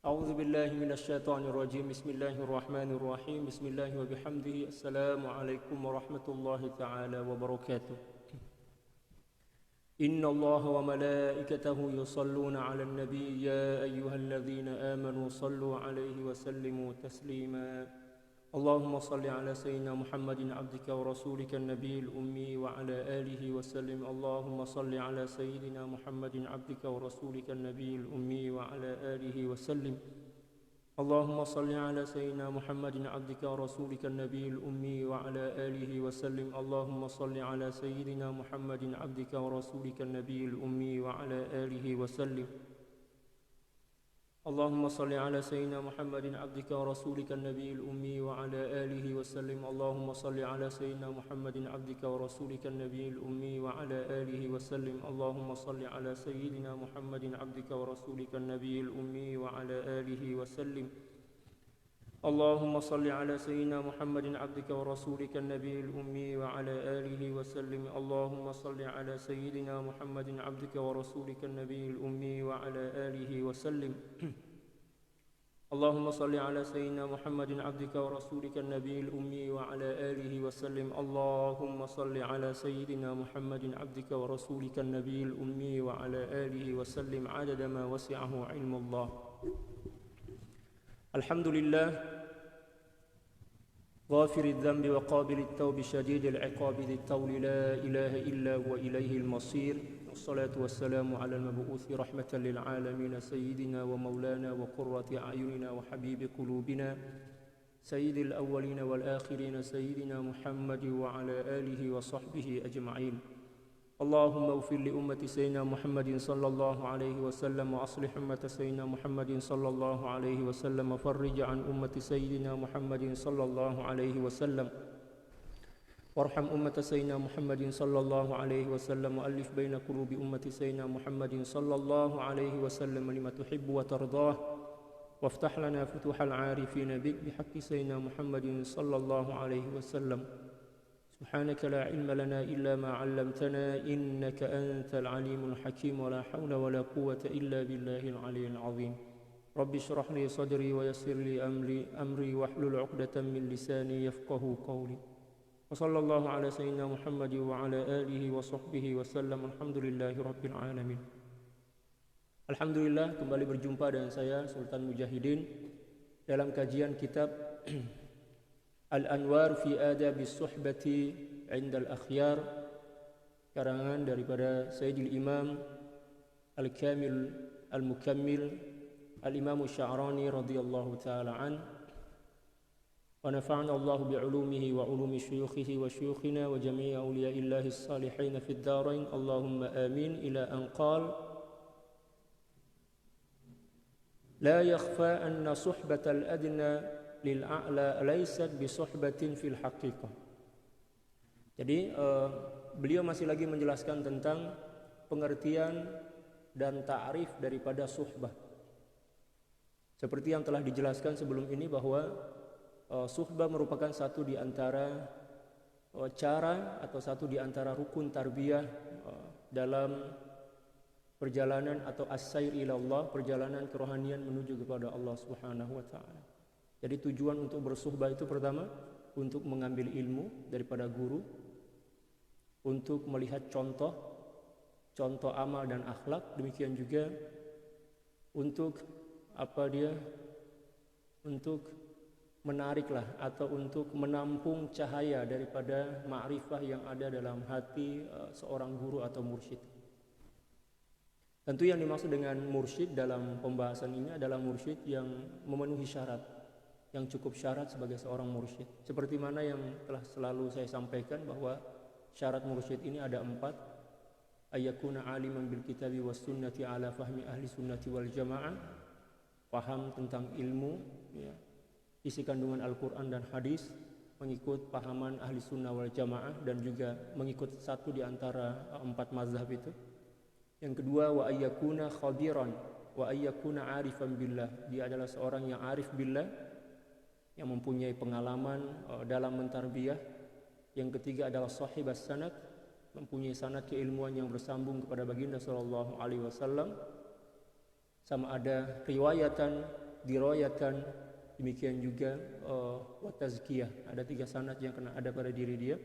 أعوذ بالله من الشيطان الرجيم بسم الله الرحمن الرحيم بسم الله وبحمده السلام عليكم ورحمة الله تعالى وبركاته إن الله وملائكته يصلون على النبي يا أيها الذين آمنوا صلوا عليه وسلموا تسليما اللهم صل على سيدنا محمد عبدك ورسولك النبي الأمي وعلى آله وسلم اللهم صل على سيدنا محمد عبدك ورسولك النبي الأمي وعلى آله وسلم اللهم صل على سيدنا محمد عبدك ورسولك النبي الأمي وعلى آله وسلم اللهم صل على سيدنا محمد عبدك ورسولك النبي الأمي وعلى آله وسلم اللهم صل على سيدنا محمد عبدك ورسولك النبي الأمي وعلى آله وسلم اللهم صل على سيدنا محمد عبدك ورسولك النبي الأمي وعلى آله وسلم اللهم صل على سيدنا محمد عبدك ورسولك النبي الأمي وعلى آله وسلم اللهم صل على سيدنا محمد عبدك ورسولك النبي الأمي وعلى آله وسلم اللهم صل على سيدنا محمد عبدك ورسولك النبي الأمي وعلى آله وسلم اللهم صل على سيدنا محمد عبدك ورسولك النبي الأمي وعلى آله وسلم اللهم صل على سيدنا محمد عبدك ورسولك النبي الأمي وعلى آله وسلم عدد ما وسعه علم الله الحمد لله غافر الذنب وقابل التوب شديد العقاب ذي الطول لا إله إلا هو إليه المصير والصلاة والسلام على المبعوث رحمة للعالمين سيدنا ومولانا وقرة أعيننا وحبيب قلوبنا سيد الأولين والآخرين سيدنا محمد وعلى آله وصحبه أجمعين اللهم اغفر لأمة سيدنا محمد صلى الله عليه وسلم وأصلح أمة سيدنا محمد صلى الله عليه وسلم وفرج عن أمة سيدنا محمد صلى الله عليه وسلم وارحم أمة سيدنا محمد صلى الله عليه وسلم وألف بين قلوب أمة سيدنا محمد صلى الله عليه وسلم لما تحب وترضاه وافتح لنا فتوح العارفين بك بحق سيدنا محمد صلى الله عليه وسلم سبحانك لا علم لنا إلا ما علمتنا إنك أنت العليم الحكيم ولا حول ولا قوة إلا بالله العلي العظيم رب اشرح لي صدري ويسر لي أمري واحلل عقدة من لساني يفقه قولي وصلى الله على سيدنا محمد وعلى آله وصحبه وسلم الحمد لله رب العالمين. Alhamdulillah kembali berjumpa dengan saya Sultan Mujahidin dalam kajian kitab Al-Anwar fi Adabis Suhbati 'inda al-Akhyar karangan daripada Sayyidil Imam Al-Kamil Al-Mukammil Al-Imam Sya'rani radhiyallahu ta'ala an wa nafa'ana Allah bi'ulumihi wa ulumi syuyukhihi wa syuyukhina wa jami'i awliya'illahi as-salihin fid darain Allahumma amin ila an qala la yakhfa anna suhbatal adna lil'a'la laysat bisuhbatin fil haqiqah. Jadi beliau masih lagi menjelaskan tentang pengertian dan ta'rif daripada suhbah. Seperti yang telah dijelaskan sebelum ini bahwa suhbah merupakan satu di antara cara atau satu di antara rukun tarbiyah dalam perjalanan atau as-sair ila Allah, perjalanan kerohanian menuju kepada Allah Subhanahu wa taala. Jadi tujuan untuk bersuhbah itu pertama untuk mengambil ilmu daripada guru, untuk melihat contoh amal dan akhlak, demikian juga untuk untuk menariklah atau untuk menampung cahaya daripada ma'rifah yang ada dalam hati seorang guru atau mursyid. Tentu yang dimaksud dengan mursyid dalam pembahasan ini adalah mursyid yang memenuhi syarat, yang cukup syarat sebagai seorang mursyid. Seperti mana yang telah selalu saya sampaikan bahwa syarat mursyid ini ada 4. Ayyakuna aliman bil kitabi was sunnati ala fahmi ahli sunnati wal jamaah. Paham tentang ilmu, ya, isi kandungan Al-Quran dan hadis, mengikut pahaman ahli sunnah wal jamaah dan juga mengikut satu di antara 4 mazhab itu. Yang kedua, wa ayyakuna khabiran wa ayyakuna arifan billah. Dia adalah seorang yang arif billah, yang mempunyai pengalaman dalam mentarbiyah. Yang ketiga adalah sahibas sanad, mempunyai sanad keilmuan yang bersambung kepada baginda sallallahu alaihi wasallam. Sama ada riwayatan dirayatan, demikian juga wa tazkiyah. Ada 3 sanad yang kena ada pada diri dia.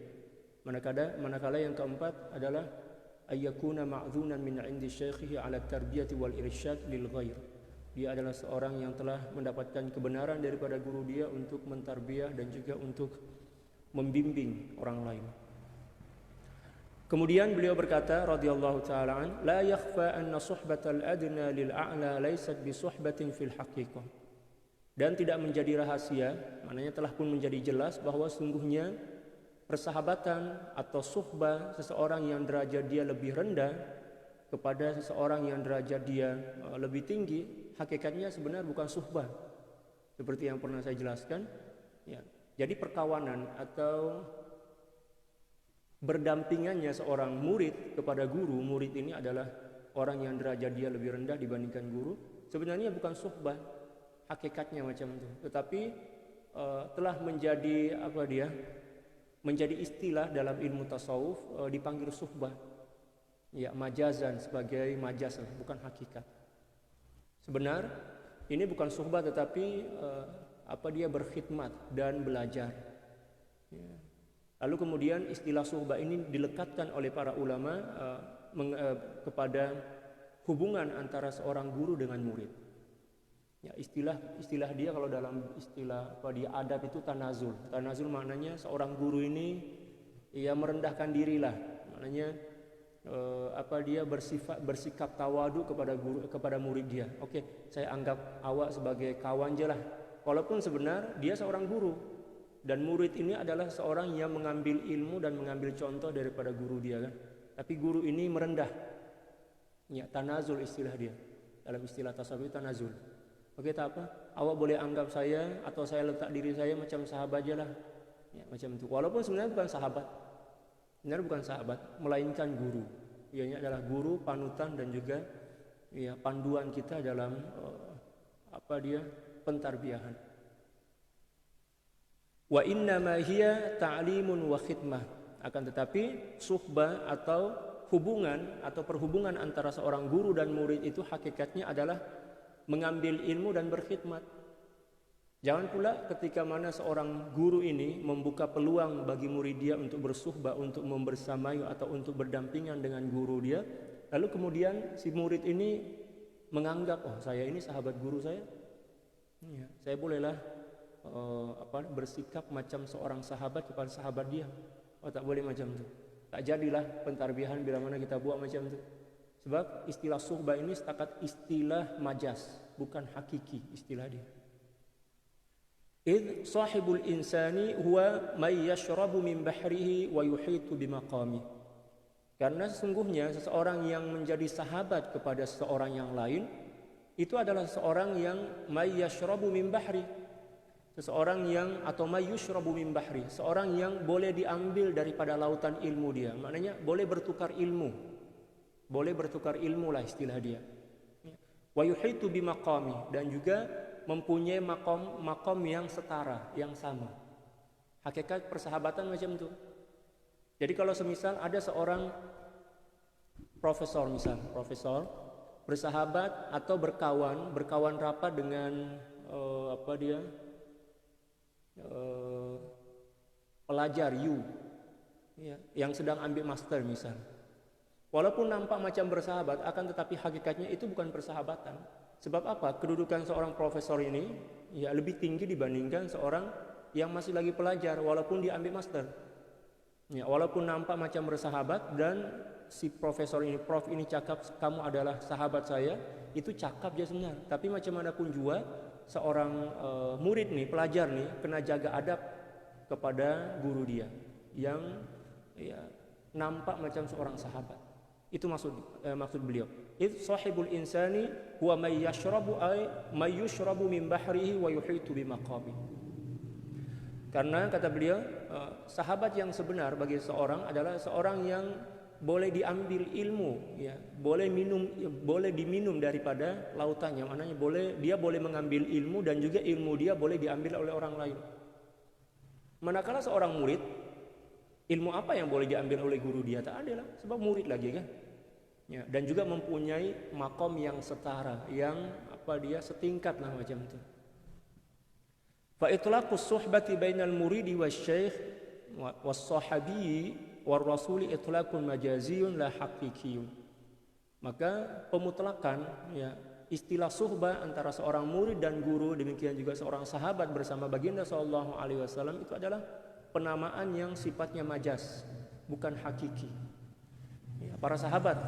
Manakala yang keempat adalah ayyakuna ma'dhunan min 'indi syaikhihi 'ala tarbiyati wal irsyad lil ghair. Dia adalah seorang yang telah mendapatkan kebenaran daripada guru dia untuk mentarbiyah dan juga untuk membimbing orang lain. Kemudian beliau berkata radhiyallahu taala an, la yakhfa anna suhbatal adna lil a'la laysat bi suhbatin fil haqiqah. Dan tidak menjadi rahasia, maknanya telah pun menjadi jelas bahwa sungguhnya persahabatan atau suhbah seseorang yang derajat dia lebih rendah kepada seseorang yang derajat dia lebih tinggi, hakikatnya sebenarnya bukan suhbah. Seperti yang pernah saya jelaskan, ya. Jadi perkawanan atau berdampingannya seorang murid kepada guru, murid ini adalah orang yang derajat dia lebih rendah dibandingkan guru, sebenarnya bukan suhbah hakikatnya macam itu, tetapi telah menjadi menjadi istilah dalam ilmu tasawuf, dipanggil suhbah, ya, majazan, sebagai majaz, bukan hakikat. Sebenar ini bukan suhbah, tetapi dia berkhidmat dan belajar, ya. Lalu kemudian istilah suhbah ini dilekatkan oleh para ulama kepada hubungan antara seorang guru dengan murid. Ya, istilah dia kalau dalam istilah dia adab itu tanazul. Tanazul maknanya seorang guru ini ia merendahkan dirilah. Maknanya dia bersikap tawadu kepada murid dia. Oke, saya anggap awak sebagai kawan je lah. Walaupun sebenarnya dia seorang guru. Dan murid ini adalah seorang yang mengambil ilmu dan mengambil contoh daripada guru dia, kan. Tapi guru ini merendah. Ya, tanazul istilah dia. Dalam istilah tasawuf tanazul. Oke, tak apa. Awak boleh anggap saya atau saya letak diri saya macam sahabat aja lah. Ya, macam itu. Walaupun sebenarnya bukan sahabat. Sebenarnya bukan sahabat, melainkan guru. Ianya adalah guru, panutan dan juga ya panduan kita dalam pentarbiyahan. Wa innama hiya ta'limun wa khidmah. Akan tetapi suhbah atau hubungan atau perhubungan antara seorang guru dan murid itu hakikatnya adalah mengambil ilmu dan berkhidmat. Jangan pula ketika mana seorang guru ini membuka peluang bagi murid dia untuk bersuhbah, untuk membersamai atau untuk berdampingan dengan guru dia, lalu kemudian si murid ini menganggap, oh saya ini sahabat guru saya, ya, saya bolehlah bersikap macam seorang sahabat kepada sahabat dia. Oh, tak boleh macam itu. Tak jadilah pentarbiyahan bila mana kita buat macam itu. Sebab istilah suhbah ini setakat istilah majaz, bukan hakiki istilah dia. Id sahibul insani huwa may yashrabu min bahrihi wa yuhitu bimaqami. Karena sesungguhnya seseorang yang menjadi sahabat kepada seseorang yang lain itu adalah seseorang yang may yashrabu min bahri. Seseorang yang atau mayyushrabu min bahri, seorang yang boleh diambil daripada lautan ilmu dia. Maknanya boleh bertukar ilmu. Boleh bertukar ilmu lah istilah dia. Wa yuhitu bimaqami, dan juga mempunyai makom yang setara, yang sama. Hakikat persahabatan macam itu. Jadi kalau semisal ada seorang profesor bersahabat atau berkawan rapat dengan pelajar ya, yang sedang ambil master misal. Walaupun nampak macam bersahabat, akan tetapi hakikatnya itu bukan persahabatan. Sebab apa? Kedudukan seorang profesor ini ya lebih tinggi dibandingkan seorang yang masih lagi pelajar walaupun dia ambil master. Ya, walaupun nampak macam bersahabat dan si prof ini cakap kamu adalah sahabat saya, itu cakap je sebenarnya. Tapi macam mana pun juga seorang murid nih, pelajar nih, kena jaga adab kepada guru dia yang ya, nampak macam seorang sahabat. Itu maksud beliau. Id sahibul insani huwa may yushrabu min bahrihi wa yuhitu bimaqami. Karena kata beliau, sahabat yang sebenar bagi seorang adalah seorang yang boleh diambil ilmu, ya, boleh diminum daripada lautannya. Maknanya dia boleh mengambil ilmu dan juga ilmu dia boleh diambil oleh orang lain. Manakala seorang murid, ilmu apa yang boleh diambil oleh guru dia? Tak ada lah, sebab murid lagi kan. Ya, dan juga mempunyai makom yang setara, yang setingkat lah macam itu. Fa itlaqus suhbati bainal muridi wasyaikh was-sahabi war-rasuli itlaqun majaziyun la haqiqiyun. Maka pemutlakan ya istilah suhbah antara seorang murid dan guru, demikian juga seorang sahabat bersama baginda sallallahu alaihi wasallam itu adalah penamaan yang sifatnya majaz, bukan hakiki. Ya, para sahabat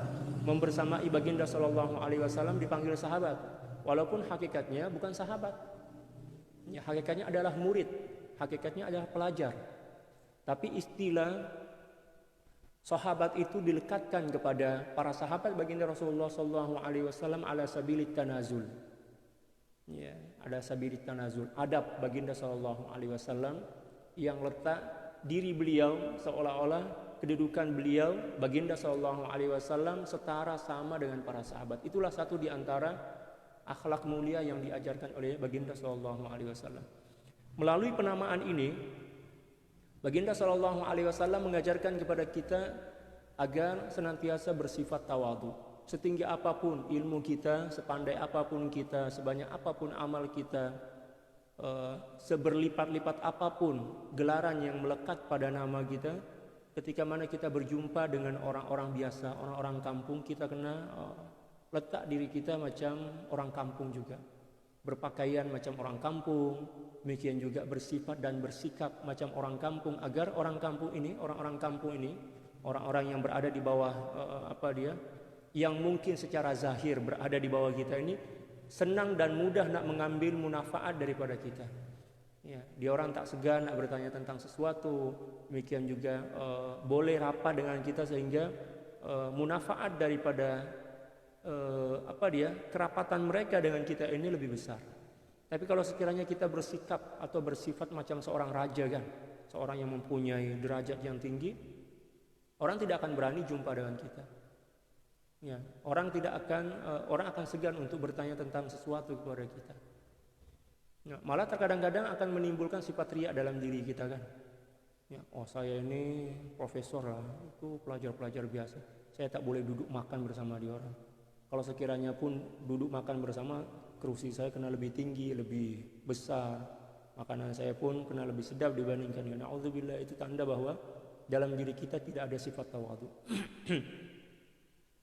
membersamai baginda sallallahu alaihi wasallam dipanggil sahabat, walaupun hakikatnya bukan sahabat. Ya, hakikatnya adalah murid, hakikatnya adalah pelajar. Tapi istilah sahabat itu dilekatkan kepada para sahabat baginda Rasulullah sallallahu alaihi wasallam ala sabilit tanazul. Ya, ada sabilit tanazul, adab baginda sallallahu alaihi wasallam yang letak diri beliau seolah-olah kedudukan beliau baginda sallallahu alaihi wasallam setara sama dengan para sahabat. Itulah satu di antara akhlak mulia yang diajarkan oleh baginda sallallahu alaihi wasallam. Melalui penamaan ini baginda sallallahu alaihi wasallam mengajarkan kepada kita agar senantiasa bersifat tawadhu. Setinggi apapun ilmu kita, sepandai apapun kita, sebanyak apapun amal kita, seberlipat-lipat apapun gelaran yang melekat pada nama kita, ketika mana kita berjumpa dengan orang-orang biasa, orang-orang kampung, kita kena letak diri kita macam orang kampung juga. Berpakaian macam orang kampung, demikian juga bersifat dan bersikap macam orang kampung, agar orang kampung ini, orang-orang kampung ini, orang-orang yang berada di bawah yang mungkin secara zahir berada di bawah kita ini senang dan mudah nak mengambil munafaat daripada kita. Ya, dia orang tak segan nak bertanya tentang sesuatu, demikian juga boleh rapat dengan kita sehingga munafaat daripada kerapatan mereka dengan kita ini lebih besar. Tapi kalau sekiranya kita bersikap atau bersifat macam seorang raja kan, seorang yang mempunyai derajat yang tinggi, orang tidak akan berani jumpa dengan kita. Ya, orang akan segan untuk bertanya tentang sesuatu kepada kita. Ya, malah terkadang-kadang akan menimbulkan sifat riak dalam diri kita kan. Ya, oh saya ini profesor lah, itu pelajar-pelajar biasa. Saya tak boleh duduk makan bersama dia orang. Kalau sekiranya pun duduk makan bersama, kerusi saya kena lebih tinggi, lebih besar. Makanan saya pun kena lebih sedap dibandingkan dengan na'udzubillah. Itu tanda bahwa dalam diri kita tidak ada sifat tawadhu.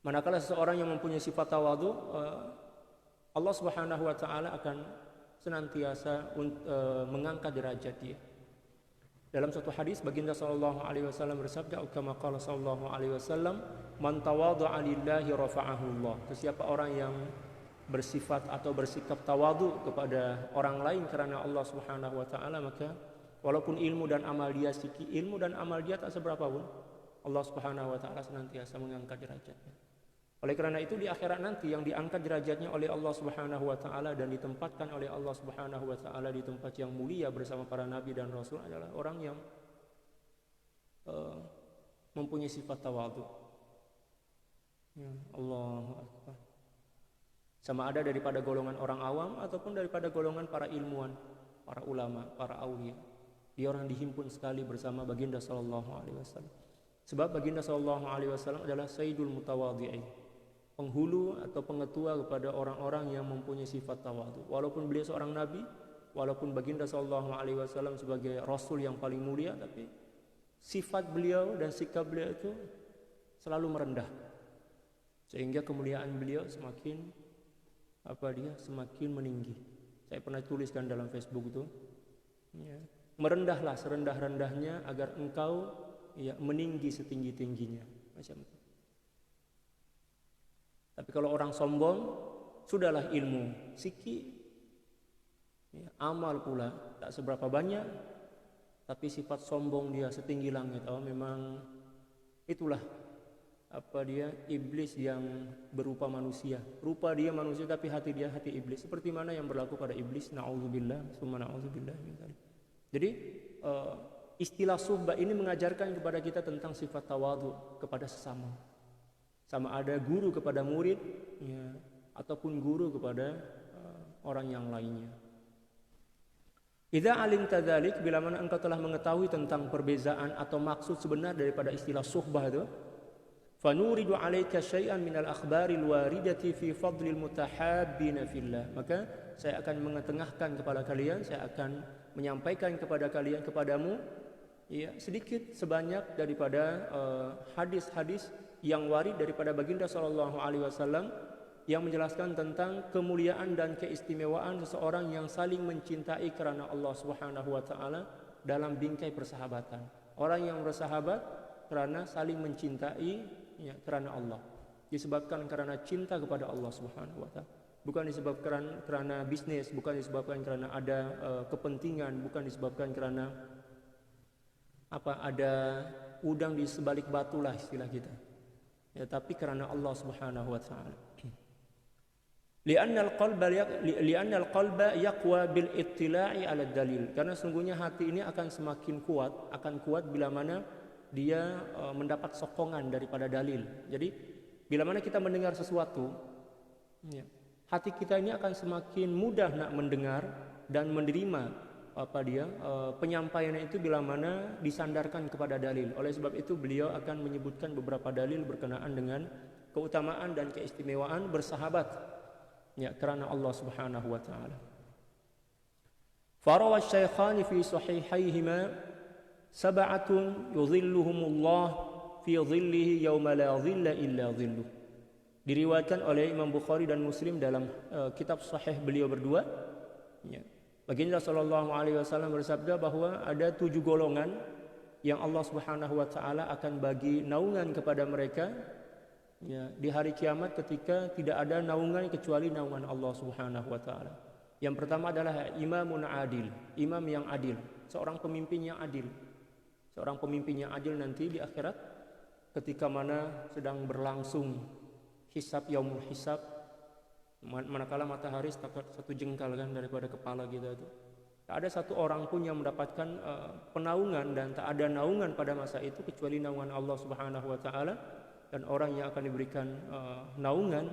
Manakala seseorang yang mempunyai sifat tawadhu, Allah Subhanahu wa taala akan senantiasa mengangkat derajat dia. Dalam suatu hadis baginda sallallahu alaihi wasallam bersabda, kama qala sallallahu alaihi wasallam, man tawadha'a lillahi rafa'ahu Allah. Siapa orang yang bersifat atau bersikap tawadhu kepada orang lain karena Allah Subhanahu wa taala, maka walaupun ilmu dan amal dia tak seberapa pun, Allah Subhanahu wa taala senantiasa mengangkat derajatnya. Oleh karena itu di akhirat nanti yang diangkat derajatnya oleh Allah Subhanahu wa taala dan ditempatkan oleh Allah Subhanahu wa taala di tempat yang mulia bersama para nabi dan rasul adalah orang yang mempunyai sifat tawadhu. Ya, Allahu akbar. Sama ada daripada golongan orang awam ataupun daripada golongan para ilmuwan, para ulama, para aulia. Dia orang dihimpun sekali bersama baginda sallallahu alaihi wasallam. Sebab baginda sallallahu alaihi wasallam adalah sayyidul mutawadhi'in, penghulu atau pengetua kepada orang-orang yang mempunyai sifat tawadhu. Walaupun beliau seorang nabi, walaupun baginda sallallahu alaihi wasallam sebagai rasul yang paling mulia, tapi sifat beliau dan sikap beliau itu selalu merendah. Sehingga kemuliaan beliau semakin meninggi. Saya pernah tuliskan dalam Facebook itu, ya, merendahlah serendah-rendahnya agar engkau meninggi setinggi-tingginya, macam itu. Tapi kalau orang sombong, sudahlah ilmu sikit, ya, amal pula tak seberapa banyak, tapi sifat sombong dia setinggi langit. Oh, memang itulah iblis yang berupa manusia. Rupa dia manusia tapi hati dia hati iblis. Seperti mana yang berlaku pada iblis, na'udzubillah, summa na'udzubillah min dzalik. Jadi istilah suhbah ini mengajarkan kepada kita tentang sifat tawadhu kepada sesama. Sama ada guru kepada murid, ya, ataupun guru kepada orang yang lainnya. Idza alimta dzalik, bila mana engkau telah mengetahui tentang perbezaan atau maksud sebenar daripada istilah suhbah itu, Fanuridu 'alaika syai'an minal akhbaril waridati fi fadlil mutahabbina fillah. Maka saya akan mengetengahkan kepada kalian, saya akan menyampaikan kepada kalian, kepadamu, ya, sedikit sebanyak daripada hadis-hadis yang warid daripada baginda sallallahu alaihi wasallam yang menjelaskan tentang kemuliaan dan keistimewaan seseorang yang saling mencintai karena Allah Subhanahu wa taala dalam bingkai persahabatan. Orang yang bersahabat karena saling mencintai, ya, karena Allah. Disebabkan karena cinta kepada Allah Subhanahu wa taala. Bukan disebabkan karena bisnis, bukan disebabkan karena ada kepentingan, bukan disebabkan karena ada udang di sebalik batu lah istilah kita. Ya, tapi karena Allah Subhanahu wa taala. Li'anna al-qalba yaqwa bil ittila'i 'ala dalil. Karena sungguhnya hati ini akan semakin kuat, bila mana dia mendapat sokongan daripada dalil. Jadi bila mana kita mendengar sesuatu, ya, hati kita ini akan semakin mudah nak mendengar dan menerima penyampaian itu bila mana disandarkan kepada dalil. Oleh sebab itu beliau akan menyebutkan beberapa dalil berkenaan dengan keutamaan dan keistimewaan bersahabat, ya, karena Allah Subhanahu wa taala. Farawa asy-syaikhani fi sahihaihima sab'atun yudhilluhumullah fi dhillihi yauma la dhilla illa dhilluh. Diriwayatkan oleh Imam Bukhari dan Muslim dalam kitab sahih beliau berdua, ya. Baginda sallallahu alaihi wasallam bersabda bahwa ada 7 golongan yang Allah Subhanahu wa taala akan bagi naungan kepada mereka, ya, di hari kiamat ketika tidak ada naungan kecuali naungan Allah Subhanahu wa taala. Yang pertama adalah imamun adil, imam yang adil, seorang pemimpin yang adil. Seorang pemimpin yang adil nanti di akhirat ketika mana sedang berlangsung hisab, yaumul hisab, manakala matahari satu jengkal kan daripada kepala kita itu. Tak ada satu orang pun yang mendapatkan penaungan dan tak ada naungan pada masa itu kecuali naungan Allah Subhanahu wa taala. Dan orang yang akan diberikan naungan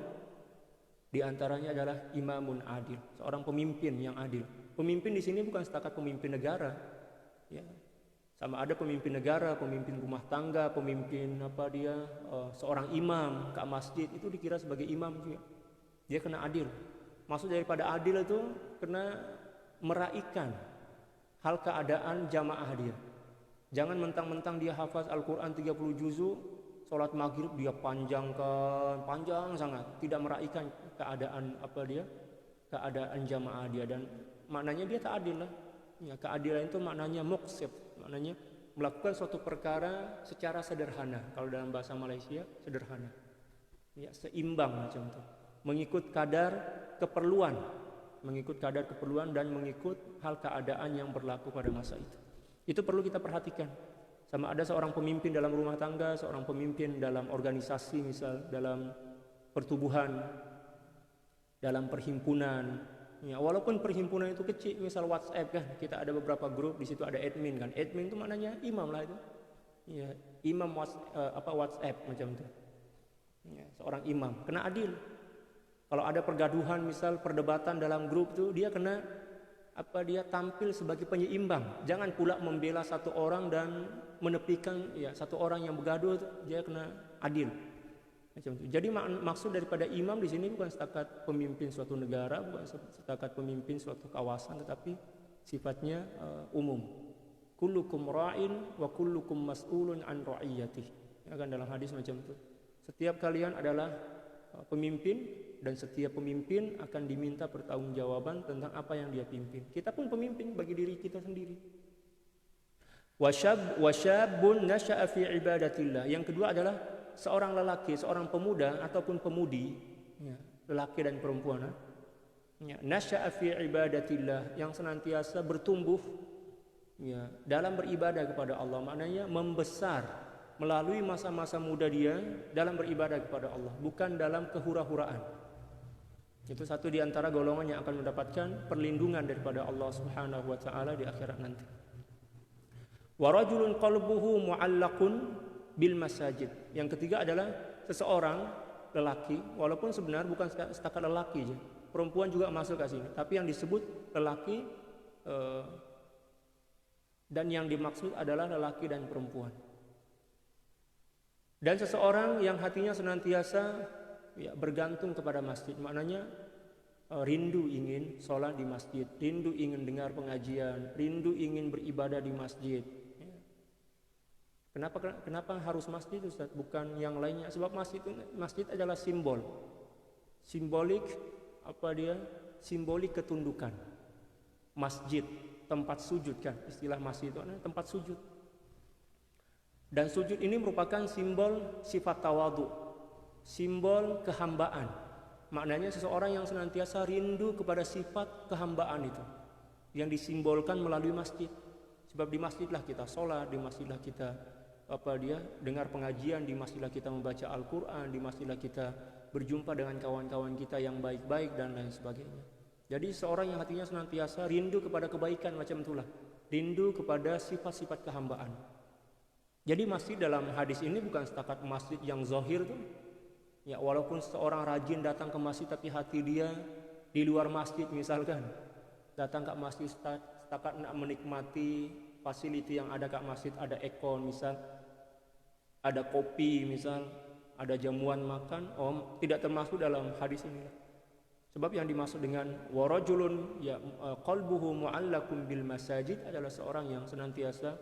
di antaranya adalah imamun adil, seorang pemimpin yang adil. Pemimpin di sini bukan setakat pemimpin negara, ya. Sama ada pemimpin negara, pemimpin rumah tangga, pemimpin seorang imam ke masjid itu dikira sebagai imam juga. Dia kena adil. Maksud daripada adil itu kena meraihkan hal keadaan jamaah dia. Jangan mentang-mentang dia hafaz Al-Quran 30 juzuk, sholat maghrib dia panjang sangat, tidak meraihkan keadaan keadaan jamaah dia, dan maknanya dia tak adil lah. Ya, keadilan itu maknanya muqsit, maknanya melakukan suatu perkara secara sederhana. Kalau dalam bahasa Malaysia sederhana, ya, seimbang macam itu. Mengikut kadar keperluan dan mengikut hal keadaan yang berlaku pada masa itu. Itu perlu kita perhatikan. Sama ada seorang pemimpin dalam rumah tangga, seorang pemimpin dalam organisasi, misal dalam pertubuhan, dalam perhimpunan. Ya, walaupun perhimpunan itu kecil, misal WhatsApp kan, kita ada beberapa grup, di situ ada admin kan. Admin itu maknanya imam lah itu. Ya, imam WhatsApp macam itu. Ya, seorang imam kena adil. Kalau ada pergaduhan, misal perdebatan dalam grup itu, dia kena dia tampil sebagai penyeimbang. Jangan pula membela satu orang dan menepikan satu orang yang bergaduh itu, dia kena adil. Macam itu. Jadi maksud daripada imam di sini bukan setakat pemimpin suatu negara, bukan setakat pemimpin suatu kawasan, tetapi sifatnya umum. Kullukum ra'in wa kullukum mas'ulun an ra'iyatih. Kan dalam hadis macam itu. Setiap kalian adalah pemimpin, dan setiap pemimpin akan diminta pertanggungjawaban tentang apa yang dia pimpin. Kita pun pemimpin bagi diri kita sendiri. Wasyabun nasya'a fi ibadatillah. Yang kedua adalah seorang lelaki, seorang pemuda ataupun pemudi, ya, lelaki dan perempuan, ya, nasya'a fi ibadatillah, yang senantiasa bertumbuh, ya, dalam beribadah kepada Allah. Maknanya membesar melalui masa-masa muda dia dalam beribadah kepada Allah, bukan dalam kehura-huraan. Itu satu di antara golongan yang akan mendapatkan perlindungan daripada Allah Subhanahu wa taala di akhirat nanti. Wa rajulun qalbuhu mu'allaqun bil masajid. Yang ketiga adalah seseorang lelaki, walaupun sebenarnya bukan setakat lelaki aja. Perempuan juga masuk ke sini, tapi yang disebut lelaki dan yang dimaksud adalah lelaki dan perempuan. Dan seseorang yang hatinya senantiasa bergantung kepada masjid, maknanya rindu ingin sholat di masjid, rindu ingin dengar pengajian, rindu ingin beribadah di masjid. Kenapa harus masjid, Ustaz? Bukan yang lainnya. Sebab masjid adalah simbolik simbolik ketundukan. Masjid, tempat sujud kan, istilah masjid itu tempat sujud. Dan sujud ini merupakan simbol sifat tawadhu, simbol kehambaan. Maknanya seseorang yang senantiasa rindu kepada sifat kehambaan itu, yang disimbolkan melalui masjid. Sebab di masjidlah kita sholat, di masjidlah kita dengar pengajian, di masjidlah kita membaca Al-Quran, di masjidlah kita berjumpa dengan kawan-kawan kita yang baik-baik dan lain sebagainya. Jadi seorang yang hatinya senantiasa rindu kepada kebaikan macam itulah, rindu kepada sifat-sifat kehambaan. Jadi masjid dalam hadis ini bukan setakat masjid yang zahir tuh. Ya, walaupun seorang rajin datang ke masjid tapi hati dia di luar masjid misalkan. Datang ke masjid setakat nak menikmati fasiliti yang ada ke masjid, ada aircon misal, ada kopi misal, ada jamuan makan, tidak termasuk dalam hadis ini. Sebab yang dimaksud dengan warajulun qalbuhu mu'allaqun bil masajid adalah seorang yang senantiasa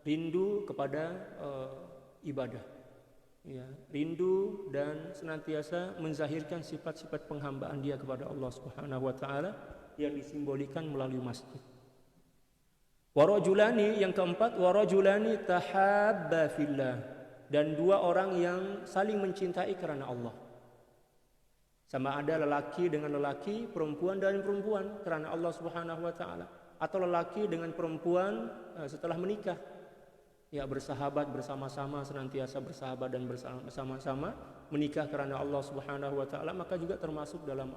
rindu kepada ibadah, rindu dan senantiasa menzahirkan sifat-sifat penghambaan dia kepada Allah Subhanahu wa taala yang disimbolikan melalui masjid. Warajulani, yang keempat, warajulani tahabba fillah, dan dua orang yang saling mencintai karena Allah. Sama ada lelaki dengan lelaki, perempuan dan perempuan karena Allah Subhanahu wa taala, atau lelaki dengan perempuan setelah menikah. Bersahabat bersama-sama, senantiasa bersahabat dan bersama-sama menikah karena Allah Subhanahu wa taala, maka juga termasuk dalam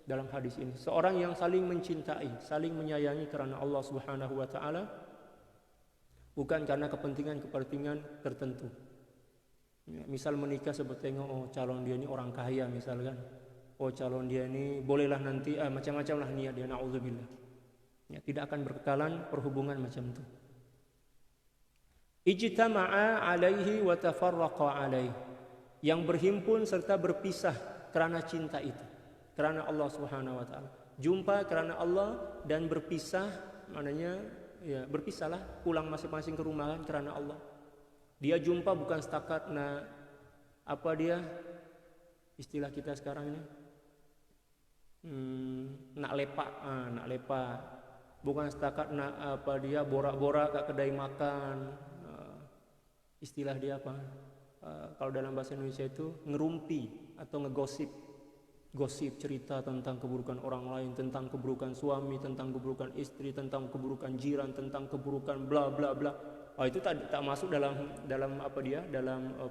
dalam hadis ini. Seorang yang saling mencintai, saling menyayangi karena Allah Subhanahu wa taala, bukan karena kepentingan tertentu. Misal menikah sebab tengok calon dia ini orang kaya misalkan. Calon dia ini bolehlah nanti macam-macam lah niat dia, naudzubillah. Tidak akan berkekalan perhubungan macam itu. Ijtama'a alaihi wa tafarraqa alaihi, yang berhimpun serta berpisah karena cinta itu, karena Allah Subhanahu wa taala. Jumpa karena Allah dan berpisah, maknanya berpisahlah, pulang masing-masing ke rumah karena Allah. Dia jumpa bukan setakat istilah kita sekarang ini nak lepak, bukan setakat dia borak-borak ke kedai makan. Istilah dia kalau dalam bahasa Indonesia itu ngerumpi atau ngegosip, cerita tentang keburukan orang lain, tentang keburukan suami, tentang keburukan istri, tentang keburukan jiran, tentang keburukan bla bla bla. Itu tak masuk dalam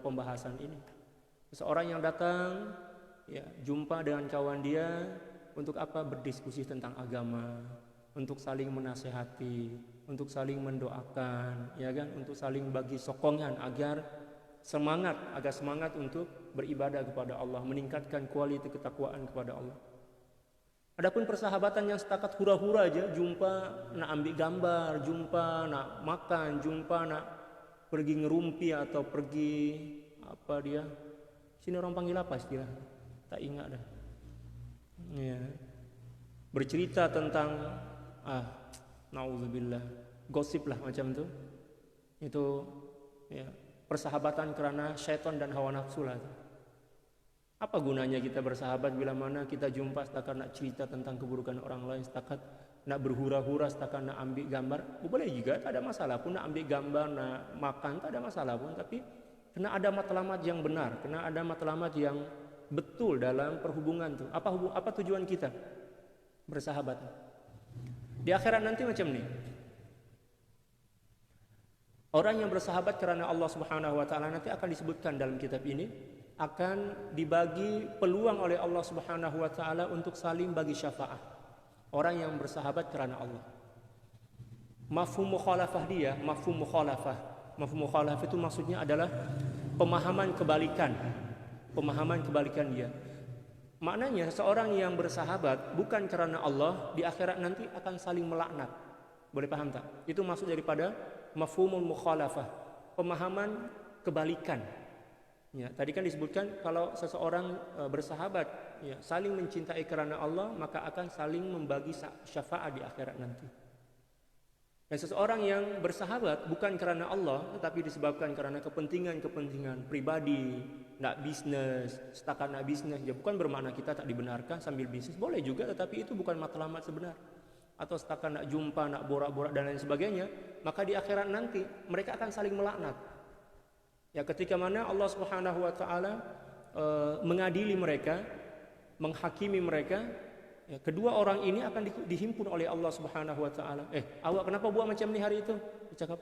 pembahasan ini. Seorang yang datang jumpa dengan kawan dia untuk berdiskusi tentang agama, untuk saling menasehati, untuk saling mendoakan, untuk saling bagi sokongan agar semangat untuk beribadah kepada Allah, meningkatkan kualitas ketakwaan kepada Allah. Adapun persahabatan yang setakat hura-hura aja, jumpa nak ambil gambar, jumpa nak makan, jumpa nak pergi ngerumpi atau pergi sini orang panggil apa istilah? Tak ingat dah. Bercerita tentang naudzubillah, gosip lah macam itu. Itu persahabatan karena syaitan dan hawa nafsu lah. Apa gunanya kita bersahabat bila mana kita jumpa setakat nak cerita tentang keburukan orang lain, setakat nak berhura-hura, setakat nak ambil gambar? Boleh juga, tak ada masalah pun nak ambil gambar, nak makan, tak ada masalah pun. Tapi kena ada matlamat yang benar, kena ada matlamat yang betul dalam perhubungan tu. Apa tujuan kita bersahabat? Di akhirat nanti macam ni. Orang yang bersahabat karena Allah Subhanahu wa taala nanti akan disebutkan dalam kitab ini, akan dibagi peluang oleh Allah Subhanahu wa taala untuk saling bagi syafaat. Orang yang bersahabat karena Allah. Mafhum mukhalafah dia, mafhum mukhalafah itu maksudnya adalah pemahaman kebalikan dia. Maknanya seorang yang bersahabat bukan karena Allah, di akhirat nanti akan saling melaknat. Boleh paham tak? Itu maksud daripada mafhumul mukhalafah, pemahaman kebalikan. Ya, tadi kan disebutkan kalau seseorang bersahabat, ya, saling mencintai karena Allah, maka akan saling membagi syafaat di akhirat nanti. Dan seseorang yang bersahabat bukan karena Allah, tetapi disebabkan karena kepentingan-kepentingan pribadi, nak bisnis, setakat nak bisnis, ya bukan bermakna kita tak dibenarkan sambil bisnis, boleh juga, tetapi itu bukan matlamat sebenar. Atau setakat nak jumpa, nak borak-borak dan lain sebagainya, maka di akhirat nanti mereka akan saling melaknat. Ya, ketika mana Allah Subhanahu wa taala mengadili mereka, menghakimi mereka, ya, kedua orang ini akan dihimpun oleh Allah Subhanahu wa taala. Awak kenapa buat macam ni hari itu? Dia cakap,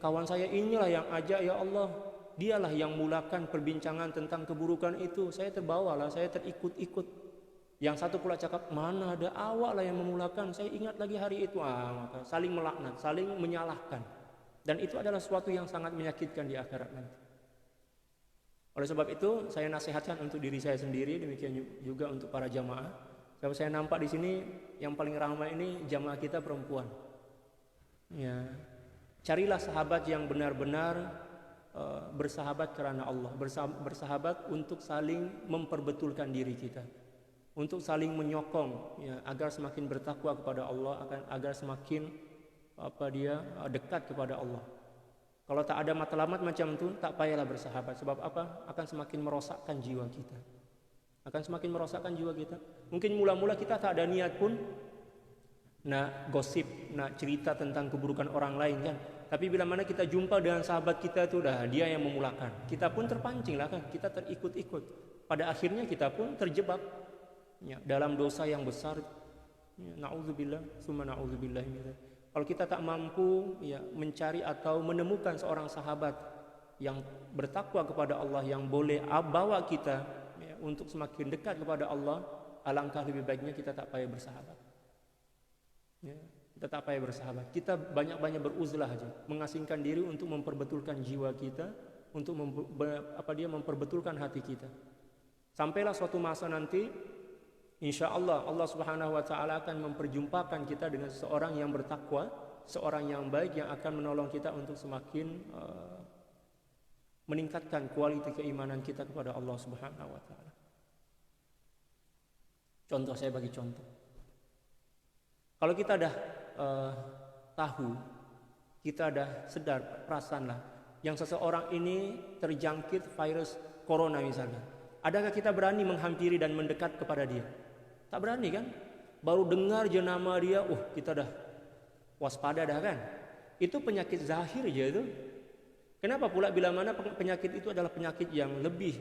kawan saya inilah yang ajak ya Allah. Dialah yang mulakan perbincangan tentang keburukan itu. Saya terbawalah, saya terikut-ikut. Yang satu pula cakap, mana ada awak lah yang memulakan. Saya ingat lagi hari itu. Maka saling melaknat, saling menyalahkan. Dan itu adalah sesuatu yang sangat menyakitkan di akhirat nanti. Oleh sebab itu, saya nasihatkan untuk diri saya sendiri, demikian juga untuk para jamaah. Kalau saya nampak di sini yang paling ramai ini jamaah kita perempuan. Ya, carilah sahabat yang benar-benar bersahabat karena Allah, bersahabat untuk saling memperbetulkan diri kita, untuk saling menyokong, ya, agar semakin bertakwa kepada Allah, agar semakin dekat kepada Allah. Kalau tak ada matlamat macam itu, tak payahlah bersahabat. Sebab apa? Akan semakin merosakkan jiwa kita. Akan semakin merosakkan jiwa kita. Mungkin mula-mula kita tak ada niat pun nak gosip, nak cerita tentang keburukan orang lain kan. Tapi bila mana kita jumpa dengan sahabat kita itu, dah dia yang memulakan. Kita pun terpancing lah kan. Kita terikut-ikut. Pada akhirnya kita pun terjebak, ya, dalam dosa yang besar. Ya, na'udzubillah, summa na'udzubillah min dzalik. Kalau kita tak mampu, ya, mencari atau menemukan seorang sahabat yang bertakwa kepada Allah, yang boleh bawa kita, ya, untuk semakin dekat kepada Allah, alangkah lebih baiknya kita tak payah bersahabat. Ya, kita tak payah bersahabat. Kita banyak-banyak beruzlah aja, mengasingkan diri untuk memperbetulkan jiwa kita, untuk memperbetulkan hati kita. Sampailah suatu masa nanti, insya Allah, Allah Subhanahu wa taala akan memperjumpakan kita dengan seseorang yang bertakwa, seorang yang baik, yang akan menolong kita untuk semakin meningkatkan kualitas keimanan kita kepada Allah Subhanahu wa taala. Contoh, saya bagi contoh. Kalau kita dah tahu, kita dah sedar, perasaanlah yang seseorang ini terjangkit virus corona misalnya, adakah kita berani menghampiri dan mendekat kepada dia? Tak berani kan? Baru dengar je nama dia, kita dah waspada dah kan? Itu penyakit zahir je itu. Kenapa pula bila mana penyakit itu adalah penyakit yang lebih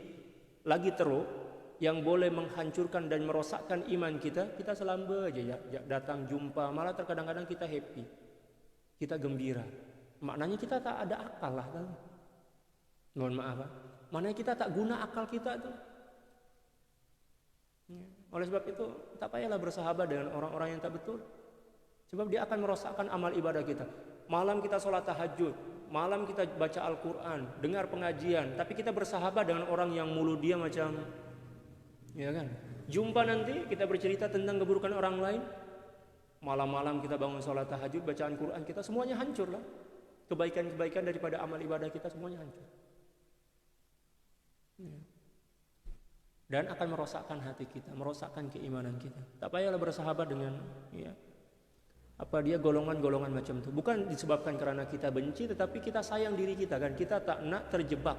lagi teruk, yang boleh menghancurkan dan merosakkan iman kita, kita selamba aja, ya, datang jumpa, malah terkadang-kadang kita happy, kita gembira. Maknanya kita tak ada akal lah kan? Mohon maaf, maknanya kita tak guna akal kita tuh. Oleh sebab itu, tak payahlah bersahabat dengan orang-orang yang tak betul. Sebab dia akan merosakkan amal ibadah kita. Malam kita sholat tahajud, malam kita baca Al-Quran, dengar pengajian, tapi kita bersahabat dengan orang yang mulut dia macam, ya kan? Jumpa nanti kita bercerita tentang keburukan orang lain, malam-malam kita bangun sholat tahajud, bacaan Quran kita, semuanya hancur lah. Kebaikan-kebaikan daripada amal ibadah kita semuanya hancur. Ya. Dan akan merosakkan hati kita, merosakkan keimanan kita. Tak payahlah bersahabat dengan, ya, golongan-golongan macam itu. Bukan disebabkan karena kita benci, tetapi kita sayang diri kita kan. Kita tak nak terjebak